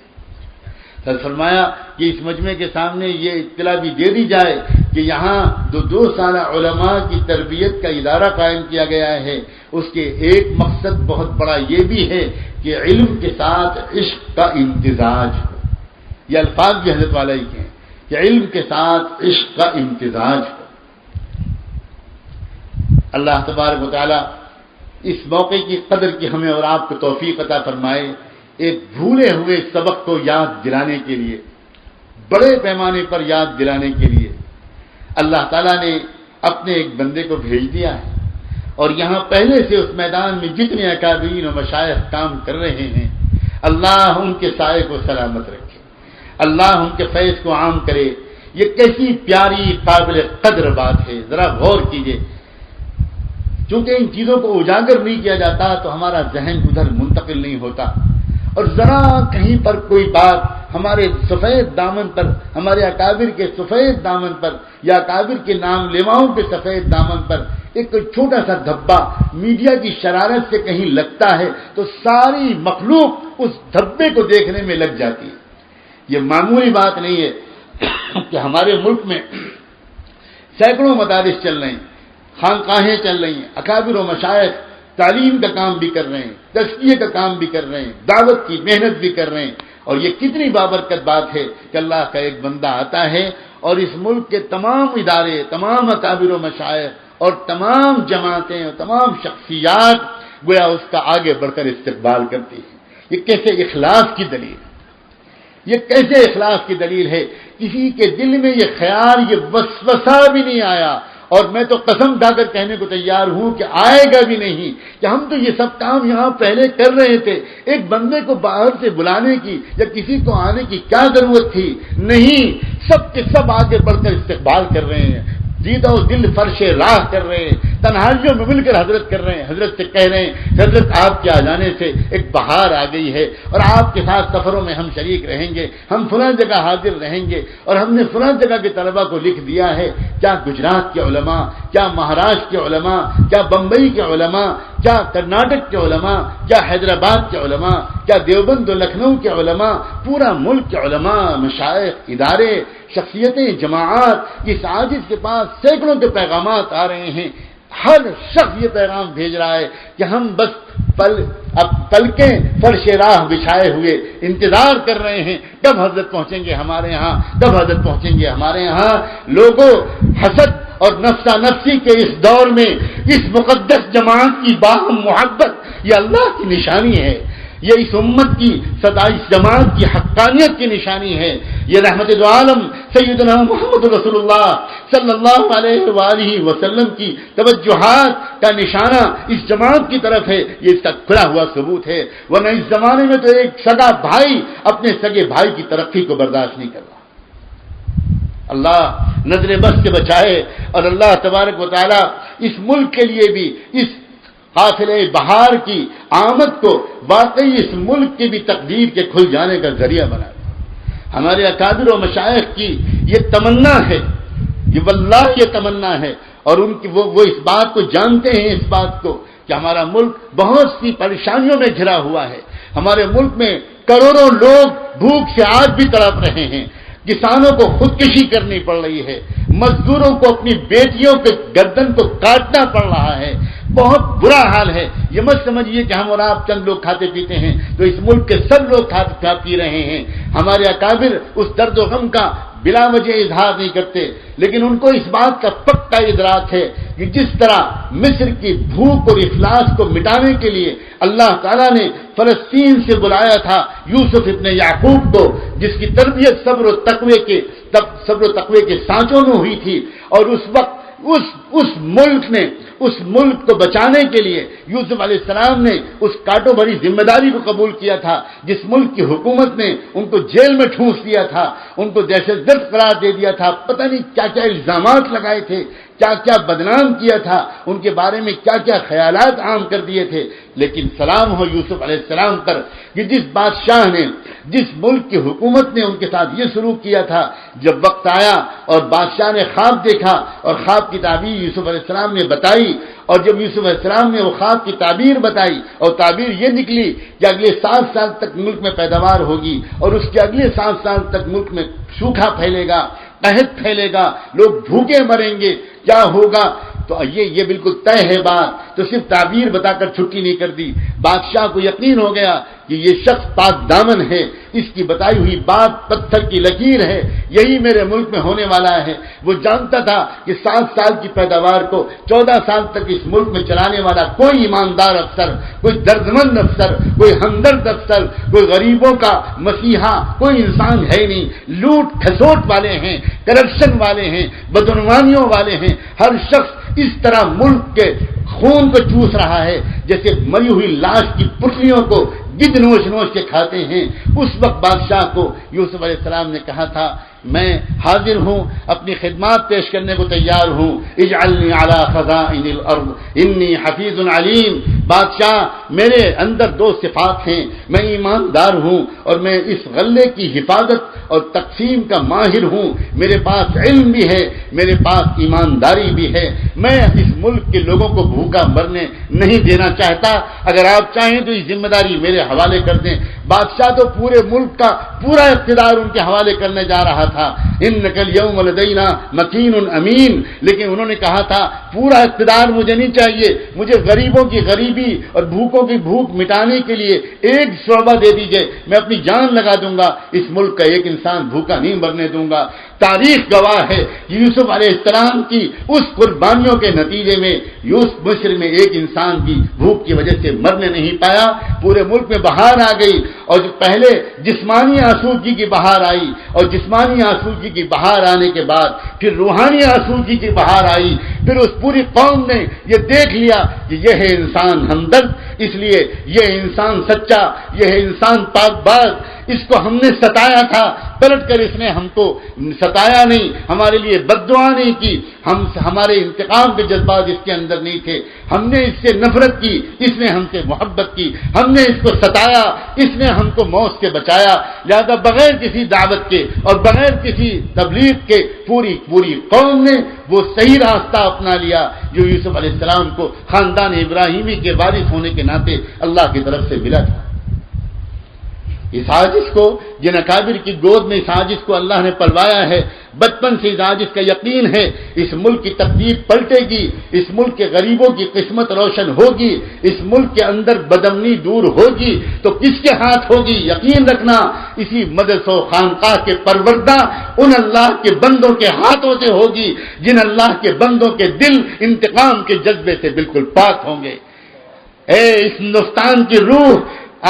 S2: فرمایا کہ اس مجمع کے سامنے یہ اطلاع بھی دے دی جائے کہ یہاں 2 سالہ علماء کی تربیت کا ادارہ قائم کیا گیا ہے، اس کے ایک مقصد بہت بڑا یہ بھی ہے کہ علم کے ساتھ عشق کا امتزاج ہو۔ یہ الفاظ بھی حضرت والا ہی کے ہیں کہ علم کے ساتھ عشق کا امتزاج ہو۔ اللہ تبارک و تعالی اس موقع کی قدر کی ہمیں اور آپ کو توفیق عطا فرمائے، ایک بھولے ہوئے سبق کو یاد دلانے کے لیے، بڑے پیمانے پر یاد دلانے کے لیے اللہ تعالیٰ نے اپنے ایک بندے کو بھیج دیا ہے، اور یہاں پہلے سے اس میدان میں جتنے اکابرین و مشائخ کام کر رہے ہیں، اللہ ان کے سائے کو سلامت رکھے، اللہ ان کے فیض کو عام کرے۔ یہ کیسی پیاری قابل قدر بات ہے، ذرا غور کیجئے۔ چونکہ ان چیزوں کو اجاگر نہیں کیا جاتا تو ہمارا ذہن ادھر منتقل نہیں ہوتا، اور ذرا کہیں پر کوئی بات ہمارے سفید دامن پر، ہمارے اکابر کے سفید دامن پر، یا اکابر کے نام لیواؤں کے سفید دامن پر ایک چھوٹا سا دھبا میڈیا کی شرارت سے کہیں لگتا ہے تو ساری مخلوق اس دھبے کو دیکھنے میں لگ جاتی ہے۔ یہ معمولی بات نہیں ہے کہ ہمارے ملک میں سینکڑوں مدارس چل رہے ہیں، خانقاہیں چل رہی ہیں، اکابر و مشائخ تعلیم کا کام بھی کر رہے ہیں، تزکیے کا کام بھی کر رہے ہیں، دعوت کی محنت بھی کر رہے ہیں، اور یہ کتنی بابرکت بات ہے کہ اللہ کا ایک بندہ آتا ہے اور اس ملک کے تمام ادارے، تمام اکابر و مشائخ اور تمام جماعتیں اور تمام شخصیات گویا اس کا آگے بڑھ کر استقبال کرتی ہیں۔ یہ کیسے اخلاص کی دلیل ہے، یہ کیسے اخلاص کی دلیل ہے؟ کسی کے دل میں یہ خیال، یہ وسوسہ بھی نہیں آیا، اور میں تو قسم اٹھا کر کہنے کو تیار ہوں کہ آئے گا بھی نہیں، کہ ہم تو یہ سب کام یہاں پہلے کر رہے تھے، ایک بندے کو باہر سے بلانے کی یا کسی کو آنے کی کیا ضرورت تھی؟ نہیں، سب کے سب آگے بڑھ کر استقبال کر رہے ہیں، دیدہ و دل فرش راہ کر رہے ہیں، تنہائیوں میں مل کر حضرت کر رہے ہیں، حضرت سے کہہ رہے ہیں حضرت آپ کے آ جانے سے ایک بہار آ گئی ہے، اور آپ کے ساتھ سفروں میں ہم شریک رہیں گے، ہم فلاں جگہ حاضر رہیں گے، اور ہم نے فلاں جگہ کے طلباء کو لکھ دیا ہے۔ کیا گجرات کے علماء، کیا مہاراشٹر کے علماء، کیا بمبئی کے علماء، کیا کرناٹک کے علماء، کیا حیدرآباد کے علماء، کیا دیوبند و لکھنؤ کے علماء، پورا ملک کے علماء، مشائخ، ادارے، شخصیتیں، جماعات، اس عاجز کے پاس سینکڑوں کے پیغامات آ رہے ہیں۔ ہر شخص یہ پیغام بھیج رہا ہے کہ ہم بس پلکیں فرش راہ بچھائے ہوئے انتظار کر رہے ہیں، کب حضرت پہنچیں گے ہمارے ہاں، کب حضرت پہنچیں گے ہمارے ہاں۔ لوگوں، حسد اور نفسا نفسی کے اس دور میں اس مقدس جماعت کی باہم محبت یہ اللہ کی نشانی ہے، یہ اس امت کی ستائش جماعت کی حقانیت کی نشانی ہے، یہ رحمت دو عالم سیدنا محمد رسول اللہ صلی اللہ علیہ وآلہ وسلم کی توجہات کا نشانہ اس جماعت کی طرف ہے، یہ اس کا کھلا ہوا ثبوت ہے۔ ورنہ اس زمانے میں تو ایک سگا بھائی اپنے سگے بھائی کی ترقی کو برداشت نہیں کر رہا۔ اللہ نظر بس سے بچائے، اور اللہ تبارک و تعالی اس ملک کے لیے بھی اس قافلے بہار کی آمد کو واقعی اس ملک کی بھی تقدیر کے کھل جانے کا ذریعہ بنا دے۔ ہمارے اکابر و مشائخ کی یہ تمنا ہے، یہ واللہ یہ تمنا ہے، اور ان کی وہ اس بات کو جانتے ہیں، اس بات کو کہ ہمارا ملک بہت سی پریشانیوں میں گھرا ہوا ہے، ہمارے ملک میں کروڑوں لوگ بھوک سے آج بھی تڑپ رہے ہیں، کسانوں کو خودکشی کرنی پڑ رہی ہے، مزدوروں کو اپنی بیٹیوں کے گردن کو کاٹنا پڑ رہا ہے، بہت برا حال ہے۔ یہ مت سمجھیے کہ ہم اور آپ چند لوگ کھاتے پیتے ہیں تو اس ملک کے سب لوگ کھا پی رہے ہیں۔ ہمارے اکابر اس درد و غم کا بلا وجہ اظہار نہیں کرتے، لیکن ان کو اس بات کا پکا ادراک ہے کہ جس طرح مصر کی بھوک اور افلاس کو مٹانے کے لیے اللہ تعالیٰ نے فلسطین سے بلایا تھا یوسف ابن یعقوب کو، جس کی تربیت صبر و تقوی کے سانچوں میں ہوئی تھی، اور اس وقت اس ملک کو بچانے کے لیے یوسف علیہ السلام نے اس کاٹو بھری ذمہ داری کو قبول کیا تھا، جس ملک کی حکومت نے ان کو جیل میں ٹھونس دیا تھا، ان کو دہشت گرد قرار دے دیا تھا، پتہ نہیں کیا کیا الزامات لگائے تھے، کیا کیا بدنام کیا تھا، ان کے بارے میں کیا کیا خیالات عام کر دیے تھے۔ لیکن سلام ہو یوسف علیہ السلام پر کہ جس بادشاہ نے، جس ملک کی حکومت نے ان کے ساتھ یہ سلوک کیا تھا، جب وقت آیا اور بادشاہ نے خواب دیکھا اور خواب کی تعبیر یوسف علیہ السلام نے بتائی، اور جب یوسف علیہ السلام نے وہ خواب کی تعبیر بتائی اور تعبیر یہ نکلی کہ اگلے 7 سال تک ملک میں پیداوار ہوگی، اور اس کے اگلے 7 سال تک ملک میں سوکھا پھیلے گا، قحط پھیلے گا، لوگ بھوکے مریں گے، کیا ہوگا؟ تو یہ بالکل طے ہے بات، تو صرف تعبیر بتا کر چھٹی نہیں کر دی، بادشاہ کو یقین ہو گیا کہ یہ شخص پاک دامن ہے، اس کی بتائی ہوئی بات پتھر کی لکیر ہے، یہی میرے ملک میں ہونے والا ہے۔ وہ جانتا تھا کہ 7 سال کی پیداوار کو 14 سال تک اس ملک میں چلانے والا کوئی ایماندار افسر، کوئی دردمند افسر، کوئی ہمدرد افسر، کوئی غریبوں کا مسیحا کوئی انسان ہے نہیں۔ لوٹ کھسوٹ والے ہیں، کرپشن والے ہیں، بدعنوانیوں والے ہیں۔ ہر شخص اس طرح ملک کے خون کو چوس رہا ہے جیسے مری ہوئی لاش کی پٹلیوں کو گدھ نوچ نوچ کے کھاتے ہیں۔ اس وقت بادشاہ کو یوسف علیہ السلام نے کہا تھا میں حاضر ہوں، اپنی خدمات پیش کرنے کو تیار ہوں، اجعلنی علی خزائن الارض انی حفیظ علیم۔ بادشاہ میرے اندر 2 صفات ہیں، میں ایماندار ہوں اور میں اس غلے کی حفاظت اور تقسیم کا ماہر ہوں، میرے پاس علم بھی ہے، میرے پاس ایمانداری بھی ہے۔ میں اس ملک کے لوگوں کو بھوکا مرنے نہیں دینا چاہتا، اگر آپ چاہیں تو یہ ذمہ داری میرے حوالے کر دیں۔ بادشاہ تو پورے ملک کا پورا اقتدار ان کے حوالے کرنے جا رہا تھا، انک الیوم لدینا مکین امین، لیکن انہوں نے کہا تھا پورا اقتدار مجھے نہیں چاہیے، مجھے غریبوں کی غریبی اور بھوکوں کی بھوک مٹانے کے لیے ایک شعبہ دے دیجئے، میں اپنی جان لگا دوں گا، اس ملک کا ایک انسان بھوکا نہیں مرنے دوں گا۔ تاریخ گواہ ہے یوسف علیہ السلام کی اس قربانیوں کے نتیجے میں یوسف مصر میں ایک انسان کی بھوک کی وجہ سے مرنے نہیں پایا، پورے ملک میں بہار آ گئی، اور جو پہلے جسمانی آسودگی کی بہار آئی اور جسمانی آسودگی کی بہار آنے کے بعد پھر روحانی آسودگی کی بہار آئی، پھر اس پوری قوم نے یہ دیکھ لیا کہ یہ ہے انسان ہمدرد، اس لیے یہ انسان سچا، یہ ہے انسان پاک باز، اس کو ہم نے ستایا تھا، پلٹ کر اس نے ہم کو ستایا نہیں، ہمارے لیے بد دعا نہیں کی، ہمارے انتقام کے جذبات اس کے اندر نہیں تھے، ہم نے اس سے نفرت کی، اس نے ہم سے محبت کی، ہم نے اس کو ستایا، اس نے ہم کو موت سے بچایا۔ لہذا بغیر کسی دعوت کے اور بغیر کسی تبلیغ کے پوری قوم نے وہ صحیح راستہ اپنا لیا جو یوسف علیہ السلام کو خاندان ابراہیمی کے وارث ہونے کے ناطے اللہ کی طرف سے ملا تھا۔ اس عاجز کو جن اکابر کی گود میں اس عاجز کو اللہ نے پلوایا ہے، بچپن سے اس عاجز کا یقین ہے اس ملک کی تقدیر پلٹے گی، اس ملک کے غریبوں کی قسمت روشن ہوگی، اس ملک کے اندر بدامنی دور ہوگی، تو کس کے ہاتھ ہوگی؟ یقین رکھنا اسی مدرسہ و خانقاہ کے پروردہ ان اللہ کے بندوں کے ہاتھوں سے ہوگی جن اللہ کے بندوں کے دل انتقام کے جذبے سے بالکل پاک ہوں گے۔ اے اس ہندوستان کی روح،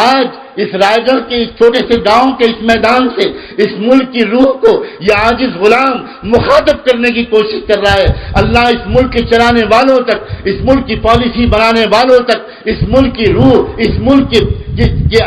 S2: آج اس رائے گڑھ کے اس چھوٹے سے گاؤں کے اس میدان سے اس ملک کی روح کو یہ عاجز غلام مخاطب کرنے کی کوشش کر رہا ہے۔ اللہ اس ملک کے چلانے والوں تک، اس ملک کی پالیسی بنانے والوں تک، اس ملک کی روح، اس ملک کی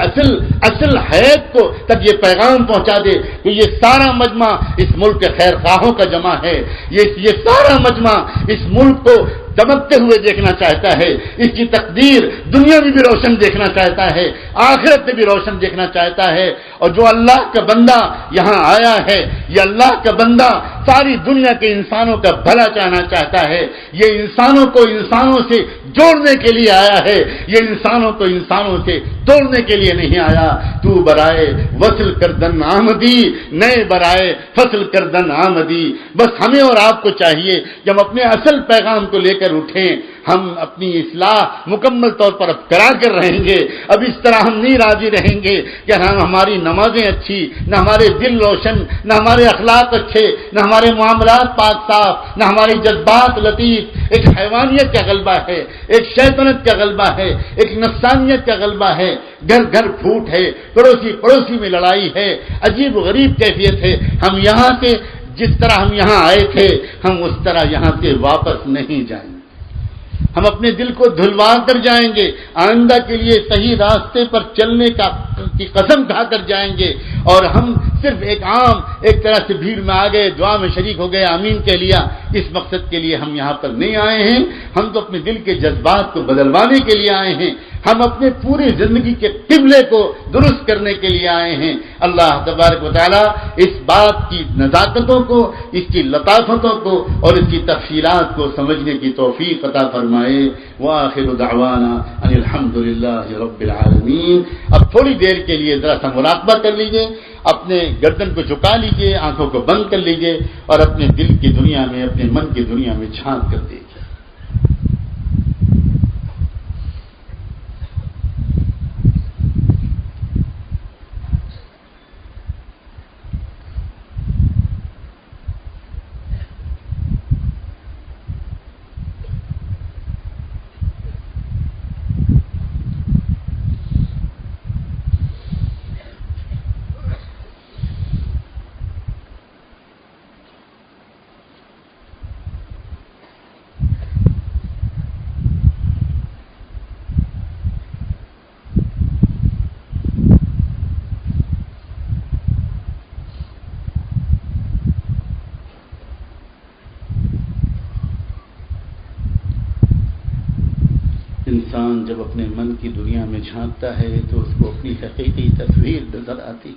S2: اصل حیات کو تک یہ پیغام پہنچا دے کہ یہ سارا مجمع اس ملک کے خیر خواہوں کا جمع ہے، یہ سارا مجمع اس ملک کو دمکتے ہوئے دیکھنا چاہتا ہے، اس کی تقدیر دنیا میں بھی روشن دیکھنا چاہتا ہے، آخرت میں بھی روشن دیکھنا چاہتا ہے۔ اور جو اللہ کا بندہ یہاں آیا ہے، یہ اللہ کا بندہ ساری دنیا کے انسانوں کا بھلا چاہنا چاہتا ہے، یہ انسانوں کو انسانوں سے جوڑنے کے لیے آیا ہے، یہ انسانوں کو انسانوں سے توڑنے کے لیے نہیں آیا۔ تو برائے وصل کردن آمدی، نئے برائے فصل کردن آمدی۔ بس ہمیں اور آپ کو چاہیے کہ ہم اپنے اصل پیغام کو لے کر اٹھیں، ہم اپنی اصلاح مکمل طور پر اب کرا کر رہیں گے۔ اب اس طرح ہم نہیں راضی رہیں گے کہ ہماری نمازیں اچھی، نہ ہمارے دل روشن، نہ ہمارے اخلاق اچھے، نہ ہمارے معاملات پاک صاف، نہ ہمارے جذبات لطیف۔ ایک حیوانیت کا غلبہ ہے، ایک شیطنت کا غلبہ ہے، ایک نفسانیت کا غلبہ ہے، گھر گھر پھوٹ ہے، پڑوسی میں لڑائی ہے، عجیب و غریب کیفیت ہے۔ ہم یہاں سے جس طرح ہم یہاں آئے تھے ہم اس طرح یہاں سے واپس نہیں جائیں گے، ہم اپنے دل کو دھلوا کر جائیں گے، آئندہ کے لیے صحیح راستے پر چلنے کی قسم کھا کر جائیں گے، اور ہم صرف ایک طرح سے بھیڑ میں آ گئے، دعا میں شریک ہو گئے، آمین کہہ لیا، اس مقصد کے لیے ہم یہاں پر نہیں آئے ہیں۔ ہم تو اپنے دل کے جذبات کو بدلوانے کے لیے آئے ہیں، ہم اپنے پوری زندگی کے قبلے کو درست کرنے کے لیے آئے ہیں۔ اللہ تبارک و تعالی اس بات کی نزاکتوں کو، اس کی لطافتوں کو اور اس کی تفصیلات کو سمجھنے کی توفیق عطا فرمائے۔ وآخر دعوانا ان الحمدللہ رب العالمین۔ اب تھوڑی دیر کے لیے ذرا سا مراقبہ کر لیجئے، اپنے گردن کو جھکا لیجئے، آنکھوں کو بند کر لیجئے اور اپنے دل کی دنیا میں، اپنے من کی دنیا میں جھانک کر دیکھیے۔ انسان جب اپنے من کی دنیا میں جھانکتا ہے تو اس کو اپنی حقیقی تصویر نظر آتی.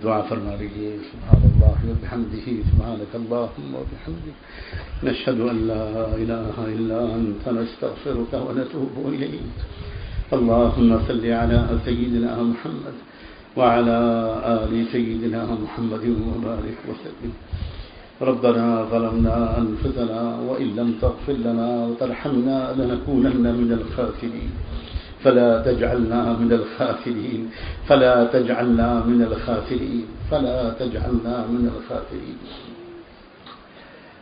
S2: دعا فرما لیجیے. سبحان اللہ وبحمدہ سبحانک اللہم وبحمدک نشہد ان لا الہ الا انت نستغفرک ونتوب الیک. اللہم صل علی سیدنا محمد وعلى آل سيدنا محمد وبارك وسلم. ربنا ظلمنا أنفسنا وإن لم تغفر لنا وترحمنا لنكونن من الخاسرين فلا تجعلنا من الخاسرين فلا تجعلنا من الخاسرين فلا تجعلنا من الخاسرين.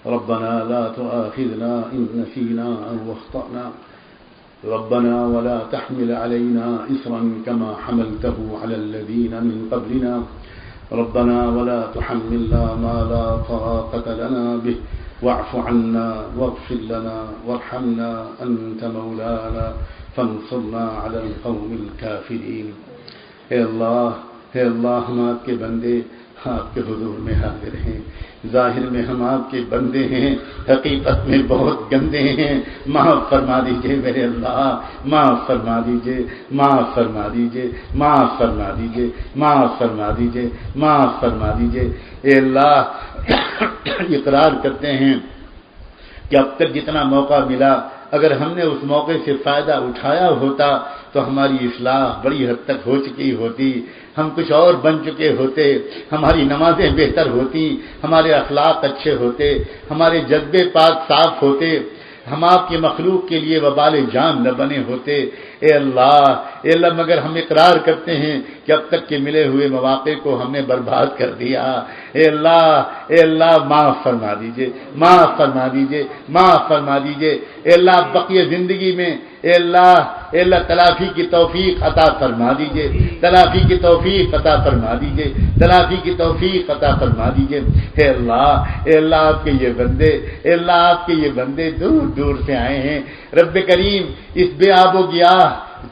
S2: ربنا لا تؤاخذنا إن نسينا أو أخطأنا. ربنا ولا تحمل علينا إصرا كما حملته على الذين من قبلنا. ربنا ولا تحملنا ما لا طاقة لنا به واعف عنا واغفر لنا وارحمنا أنت مولانا فانصرنا على القوم الكافرين. اے اللہ ہم آپ کے بندے آپ کے حضور میں حاضر ہیں. ظاہر میں ہم آپ کے بندے ہیں، حقیقت میں بہت گندے ہیں. معاف فرما دیجئے میرے اللہ، معاف فرما دیجئے، معاف فرما دیجئے، معاف فرما دیجئے، معاف فرما دیجئے، معاف فرما دیجئے. اے اللہ اقرار کرتے ہیں کہ اب تک جتنا موقع ملا اگر ہم نے اس موقع سے فائدہ اٹھایا ہوتا تو ہماری اصلاح بڑی حد تک ہو چکی ہوتی، ہم کچھ اور بن چکے ہوتے، ہماری نمازیں بہتر ہوتی، ہمارے اخلاق اچھے ہوتے، ہمارے جذبے پاک صاف ہوتے، ہم آپ کی مخلوق کے لیے وبال جان نہ بنے ہوتے. اے اللہ مگر ہم اقرار کرتے ہیں کہ اب تک کے ملے ہوئے مواقع کو ہم نے برباد کر دیا. اے اللہ معاف فرما دیجئے، معاف فرما دیجئے، معاف فرما دیجئے. اے اللہ بقیہ زندگی میں اے اللہ تلافی کی توفیق عطا فرما دیجئے، تلافی کی توفیق عطا فرما دیجئے، تلافی کی توفیق عطا فرما دیجئے. اے اللہ آپ کے یہ بندے، اے اللہ آپ کے یہ بندے دور دور سے آئے ہیں. رب کریم اس بے آب و گیاہ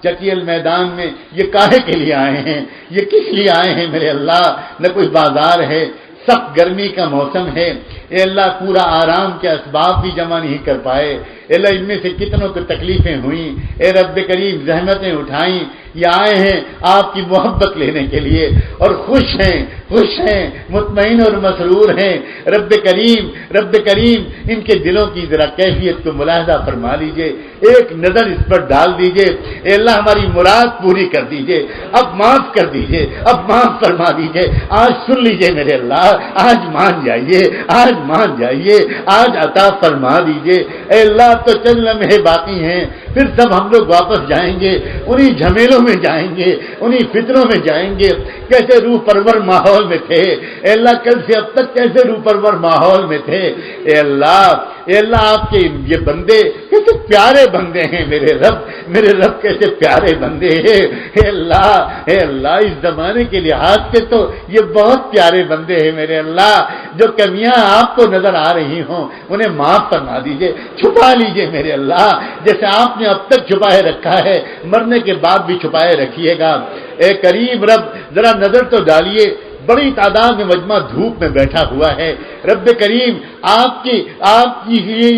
S2: چکیل میدان میں یہ کاہے کے لیے آئے ہیں، یہ کس لیے آئے ہیں میرے اللہ؟ نہ کوئی بازار ہے، سخت گرمی کا موسم ہے. اے اللہ پورا آرام کے اسباب بھی جمع نہیں کر پائے. اے اللہ ان میں سے کتنوں کو تکلیفیں ہوئیں. اے رب کریم زحمتیں اٹھائیں، یہ آئے ہیں آپ کی محبت لینے کے لیے اور خوش ہیں مطمئن اور مسرور ہیں. رب کریم ان کے دلوں کی ذرا کیفیت کو ملاحظہ فرما لیجئے، ایک نظر اس پر ڈال دیجئے. اے اللہ ہماری مراد پوری کر دیجئے، اب معاف کر دیجئے، اب معاف فرما دیجئے. آج سن لیجئے میرے اللہ، آج مان جائیے، آج عطا فرما دیجئے. اے اللہ تو چند لمحے باقی ہیں، پھر سب ہم لوگ واپس جائیں گے، انہی جھمیلوں میں جائیں گے، انہی فتنوں میں جائیں گے. کیسے روح پرور ماحول میں تھے اے اللہ، کل سے اب تک کیسے روح پرور ماحول میں تھے. اے اللہ آپ کے یہ بندے کیسے پیارے بندے ہیں میرے رب کیسے پیارے بندے ہیں. اے اللہ اس زمانے کے لحاظ سے تو یہ بہت پیارے بندے ہیں میرے اللہ. جو کمیاں آپ کو نظر آ رہی ہوں انہیں معاف فرما دیجئے، چھپا لیجئے میرے اللہ، جیسے آپ نے اب تک چھپائے رکھا ہے مرنے کے بعد بھی چھپائے رکھیے گا. اے کریم رب ذرا نظر تو ڈالیے بڑی تعداد میں مجمع دھوپ میں بیٹھا ہوا ہے. رب کریم آپ کی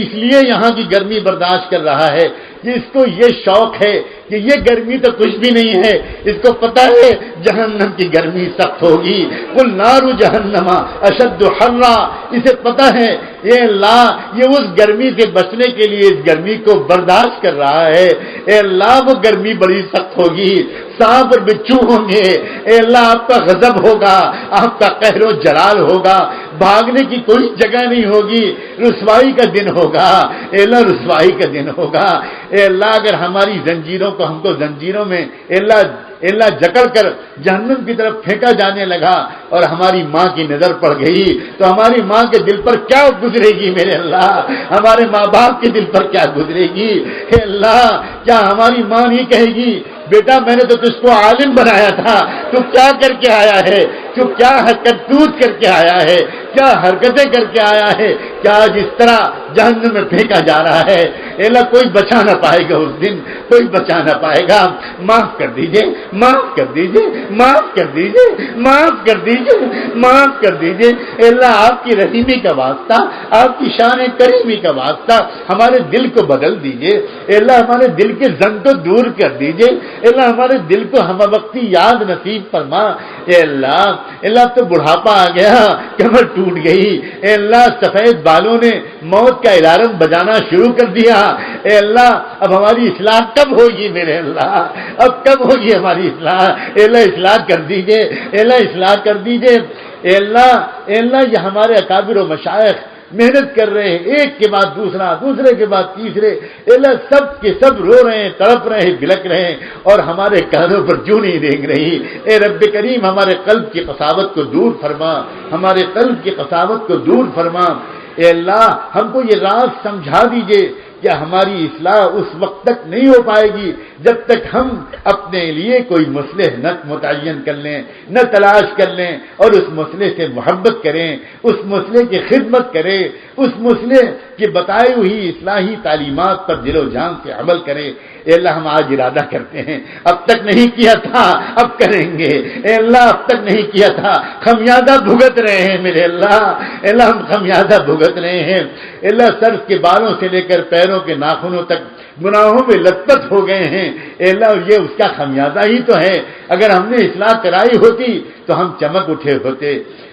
S2: اس لیے یہاں کی گرمی برداشت کر رہا ہے کہ اس کو یہ شوق ہے کہ یہ گرمی تو کچھ بھی نہیں ہے. اس کو پتا ہے جہنم کی گرمی سخت ہوگی. قل نار جہنم اشد حرا. اسے پتا ہے اے اللہ یہ اس گرمی سے بچنے کے لیے اس گرمی کو برداشت کر رہا ہے. اے اللہ وہ گرمی بڑی سخت ہوگی, سانپ اور بچھو ہوں گے. اے اللہ آپ کا غضب ہوگا, آپ کا قہر و جلال ہوگا, بھاگنے کی کوئی جگہ نہیں ہوگی, رسوائی کا دن ہوگا. اے اللہ رسوائی کا دن ہوگا. اے اللہ اگر ہماری زنجیروں کو ہم کو زنجیروں میں اللہ جکڑ کر جہنم کی طرف پھینکا جانے لگا اور ہماری ماں کی نظر پڑ گئی تو ہماری ماں کے دل پر کیا گزرے گی میرے اللہ؟ ہمارے ماں باپ کے دل پر کیا گزرے گی؟ اے اللہ کیا ہماری ماں نہیں کہے گی بیٹا میں نے تو تجھ کو عالم بنایا تھا, تو کیا کر کے آیا ہے, تو کیا کرتوت کر کے آیا ہے, کیا حرکتیں کر کے آیا ہے, کیا آج اس طرح جہنم میں پھینکا جا رہا ہے؟ اے اللہ کوئی بچا نہ پائے گا اس دن, کوئی بچا نہ پائے گا. معاف کر دیجئے, معاف کر دیجئے, معاف کر دیجئے, معاف کر دیجئے, معاف کر دیجئے. اے اللہ آپ کی رحیمی کا واسطہ, آپ کی شان کریمی کا واسطہ ہمارے دل کو بدل دیجئے. اے اللہ ہمارے دل کے زنگ کو دور کر دیجئے. اے اللہ ہمارے دل کو ہم وقتی یاد نصیب فرما. اے اللہ تو بڑھاپا آ گیا, کمر ٹوٹ گئی. اے اللہ سفید بالوں نے موت کا الارم بجانا شروع کر دیا. اے اللہ اب ہماری اصلاح کب ہوگی میرے اللہ, اب کب ہوگی ہماری اصلاح؟ اے اللہ اصلاح کر دیجئے, اے اللہ اصلاح کر دیجئے. اے اللہ یہ ہمارے اکابر و مشائخ محنت کر رہے ہیں, ایک کے بعد دوسرا, دوسرے کے بعد تیسرے. اللہ سب کے سب رو رہے ہیں, تڑپ رہے ہیں, بلک رہے ہیں اور ہمارے کانوں پر جو نہیں ریگ رہی. اے رب کریم ہمارے قلب کی قساوت کو دور فرما, ہمارے قلب کی قساوت کو دور فرما. اے اللہ ہم کو یہ راز سمجھا دیجئے کہ ہماری اصلاح اس وقت تک نہیں ہو پائے گی جب تک ہم اپنے لیے کوئی مصلح نہ متعین کر لیں, نہ تلاش کر لیں اور اس مسئلے سے محبت کریں, اس مسئلے کی خدمت کریں, اس مسئلے کی بتائی ہوئی اصلاحی تعلیمات پر دل و جان سے عمل کریں. اے اللہ ہم آج ارادہ کرتے ہیں, اب تک نہیں کیا تھا اب کریں گے. اے اللہ اب تک نہیں کیا تھا, خمیازہ بھگت رہے ہیں میرے اللہ. اے اللہ ہم خمیازہ بھگت رہے ہیں. اے اللہ سر کے بالوں سے لے کر پیروں کے ناخنوں تک گناہوں میں لت پت ہو گئے ہیں. اے اللہ یہ اس کا خمیازہ ہی تو ہے. اگر ہم نے اصلاح کرائی ہوتی تو ہم چمک اٹھے ہوتے,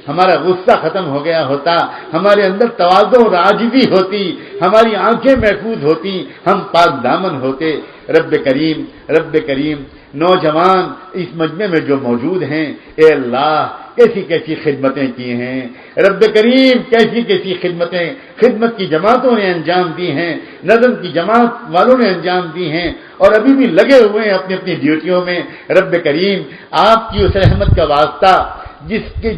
S2: ہمارا غصہ ختم ہو گیا ہوتا, ہمارے اندر تواضع اور عاجزی ہوتی, ہماری آنکھیں محفوظ ہوتی, ہم پاک دامن ہوتے. رب کریم نوجوان اس مجمع میں جو موجود ہیں, اے اللہ کیسی کیسی خدمتیں کی ہیں رب کریم, کیسی کیسی خدمت کی جماعتوں نے انجام دی ہیں, نظم کی جماعت والوں نے انجام دی ہیں اور ابھی بھی لگے ہوئے ہیں اپنی اپنی ڈیوٹیوں میں. رب کریم آپ کی اس رحمت کا واسطہ جس کی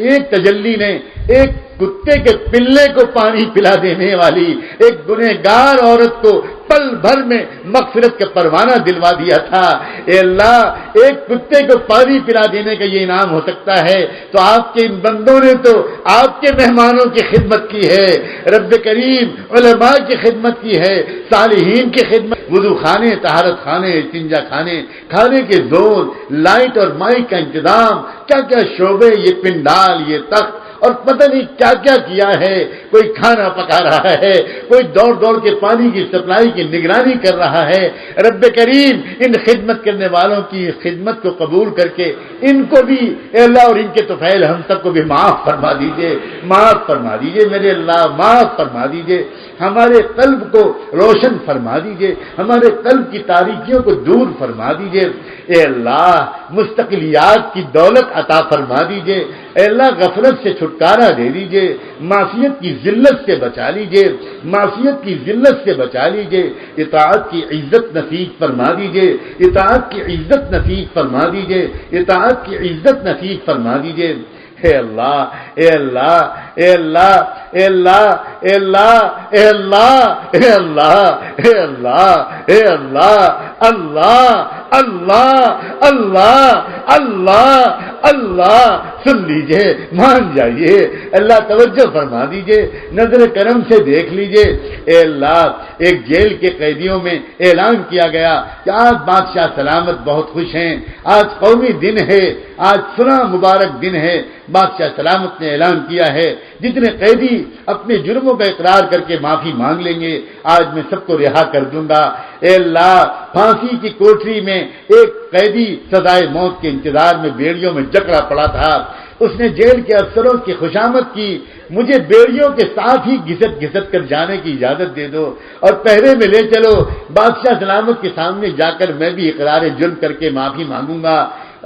S2: ایک تجلی نے ایک کتے کے پلے کو پانی پلا دینے والی ایک گنہگار عورت کو پل بھر میں مغفرت کا پروانہ دلوا دیا تھا. اے اللہ ایک کتے کو پانی پلا دینے کا یہ انعام ہو سکتا ہے تو آپ کے ان بندوں نے تو آپ کے مہمانوں کی خدمت کی ہے. رب کریم علماء کی خدمت کی ہے, صالحین کی خدمت, وضو خانے, طہارت خانے, استنجا خانے, کھانے کے زون, لائٹ اور مائک کا انتظام, کیا کیا شعبے, یہ پنڈال, یہ تخت اور پتہ نہیں کیا کیا کیا ہے. کوئی کھانا پکا رہا ہے, کوئی دوڑ دوڑ کے پانی کی سپلائی کی نگرانی کر رہا ہے. رب کریم ان خدمت کرنے والوں کی خدمت کو قبول کر کے ان کو بھی اے اللہ اور ان کے طفیل ہم سب کو بھی معاف فرما دیجئے, معاف فرما دیجئے میرے اللہ, معاف فرما دیجئے. ہمارے قلب کو روشن فرما دیجئے, ہمارے قلب کی تاریکیوں کو دور فرما دیجئے. اے اللہ مستقلیات کی دولت عطا فرما دیجئے. اے اللہ غفلت سے چھٹکارا دے دیجئے, معصیت کی ذلت سے بچا لیجئے, معصیت کی ذلت سے بچا لیجئے. اطاعت کی عزت نصیب فرما دیجئے, اطاعت کی عزت نصیب فرما دیجئے, اطاعت کی عزت نصیب فرما دیجئے. اے اللہ اے اللہ اے اللہ اے اللہ اے اللہ اے اللہ اے اللہ اے اللہ اے اللہ اللہ اللہ اللہ اللہ اللہ سن لیجئے، مان جائیے، اللہ توجہ فرما دیجئے، نظر کرم سے دیکھ لیجئے۔ اے اللہ، ایک جیل کے قیدیوں میں اعلان کیا گیا کہ آج بادشاہ سلامت بہت خوش ہیں، آج قومی دن ہے، آج سنا مبارک دن ہے۔ بادشاہ سلامت نے اعلان کیا ہے جتنے قیدی اپنے جرموں کا اقرار کر کے معافی مانگ لیں گے آج میں سب کو رہا کر دوں گا۔ اے اللہ، پھانسی کی کوٹری میں ایک قیدی سزائے موت کے انتظار میں بیڑیوں میں جکڑا پڑا تھا، اس نے جیل کے افسروں کی خوشامد کی، مجھے بیڑیوں کے ساتھ ہی گھسٹ گھسٹ کر جانے کی اجازت دے دو اور پہرے میں لے چلو، بادشاہ سلامت کے سامنے جا کر میں بھی اقرار جرم کر کے معافی مانگوں گا۔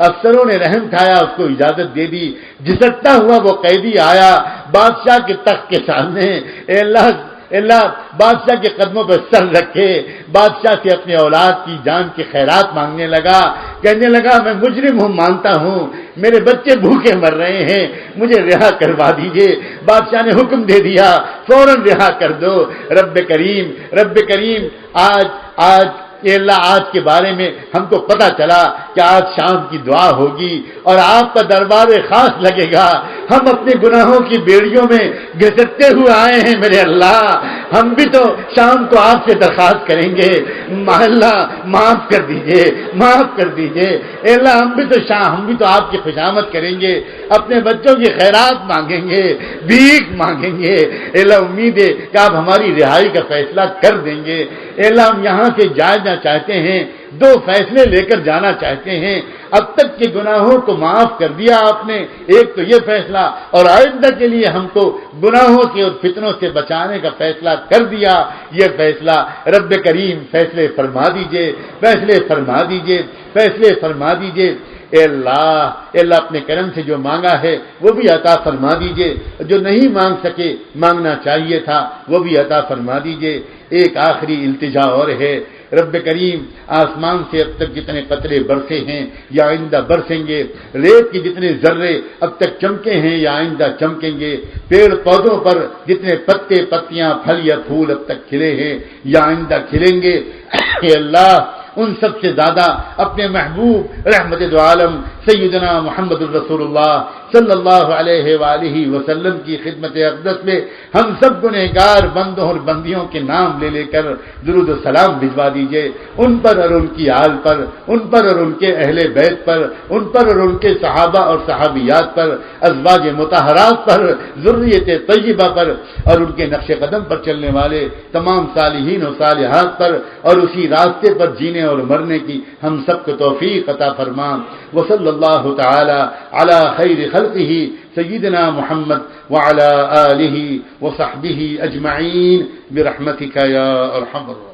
S2: افسروں نے رحم کھایا، اس کو اجازت دے دی، گھسٹتا ہوا وہ قیدی آیا بادشاہ کے تخت کے سامنے۔ اے اللہ بادشاہ کے قدموں پہ سر رکھے، بادشاہ سے اپنے اولاد کی جان کی خیرات مانگنے لگا، کہنے لگا میں مجرم ہوں، مانتا ہوں، میرے بچے بھوکے مر رہے ہیں، مجھے رہا کروا دیجئے۔ بادشاہ نے حکم دے دیا فوراً رہا کر دو۔ رب کریم آج کہ اللہ آج کے بارے میں ہم کو پتا چلا کہ آج شام کی دعا ہوگی اور آپ کا دربار خاص لگے گا۔ ہم اپنے گناہوں کی بیڑیوں میں گھسٹتے ہوئے آئے ہیں میرے اللہ، ہم بھی تو شام کو آپ سے درخواست کریں گے، اللہ معاف کر دیجئے، معاف کر دیجئے۔ اے اللہ ہم بھی تو آپ کی خوشامد کریں گے، اپنے بچوں کی خیرات مانگیں گے، بھیک مانگیں گے۔ اے اللہ امید ہے کہ آپ ہماری رہائی کا فیصلہ کر دیں گے۔ اے اللہ ہم یہاں سے جانا چاہتے ہیں، دو فیصلے لے کر جانا چاہتے ہیں۔ اب تک کے گناہوں کو معاف کر دیا آپ نے، ایک تو یہ فیصلہ، اور آئندہ کے لیے ہم کو گناہوں کے اور فتنوں سے بچانے کا فیصلہ کر دیا۔ یہ فیصلہ رب کریم فیصلے فرما دیجئے، فیصلے فرما دیجئے، فیصلے فرما دیجئے۔ اے اللہ اپنے کرم سے جو مانگا ہے وہ بھی عطا فرما دیجئے، جو نہیں مانگ سکے مانگنا چاہیے تھا وہ بھی عطا فرما دیجئے۔ ایک آخری التجا اور ہے، رب کریم آسمان سے اب تک جتنے قطرے برسے ہیں یا آئندہ برسیں گے، ریت کے جتنے ذرے اب تک چمکے ہیں یا آئندہ چمکیں گے، پیڑ پودوں پر جتنے پتے پتیاں پھل یا پھول اب تک کھلے ہیں یا آئندہ کھلیں گے، اے اللہ ان سب سے زیادہ اپنے محبوب رحمت دو عالم سیدنا محمد الرسول اللہ صلی اللہ علیہ وآلہ وسلم کی خدمت اقدس میں ہم سب گنہگار بندوں اور بندیوں کے نام لے لے کر درود و سلام بھجوا دیجئے، ان پر اور ان کی آل پر، ان پر اور ان کے اہل بیت پر، ان پر اور ان کے صحابہ اور صحابیات پر، ازواج مطہرات پر، ذریت طیبہ پر، اور ان کے نقش قدم پر چلنے والے تمام صالحین و صالحات پر، اور اسی راستے پر جینے اور مرنے کی ہم سب کو توفیق عطا فرما۔ وصلی اللہ تعالی علی خیر خلقہ سیدنا محمد وعلی آلہ وصحبہ اجمعین برحمتک یا ارحم الراحمین۔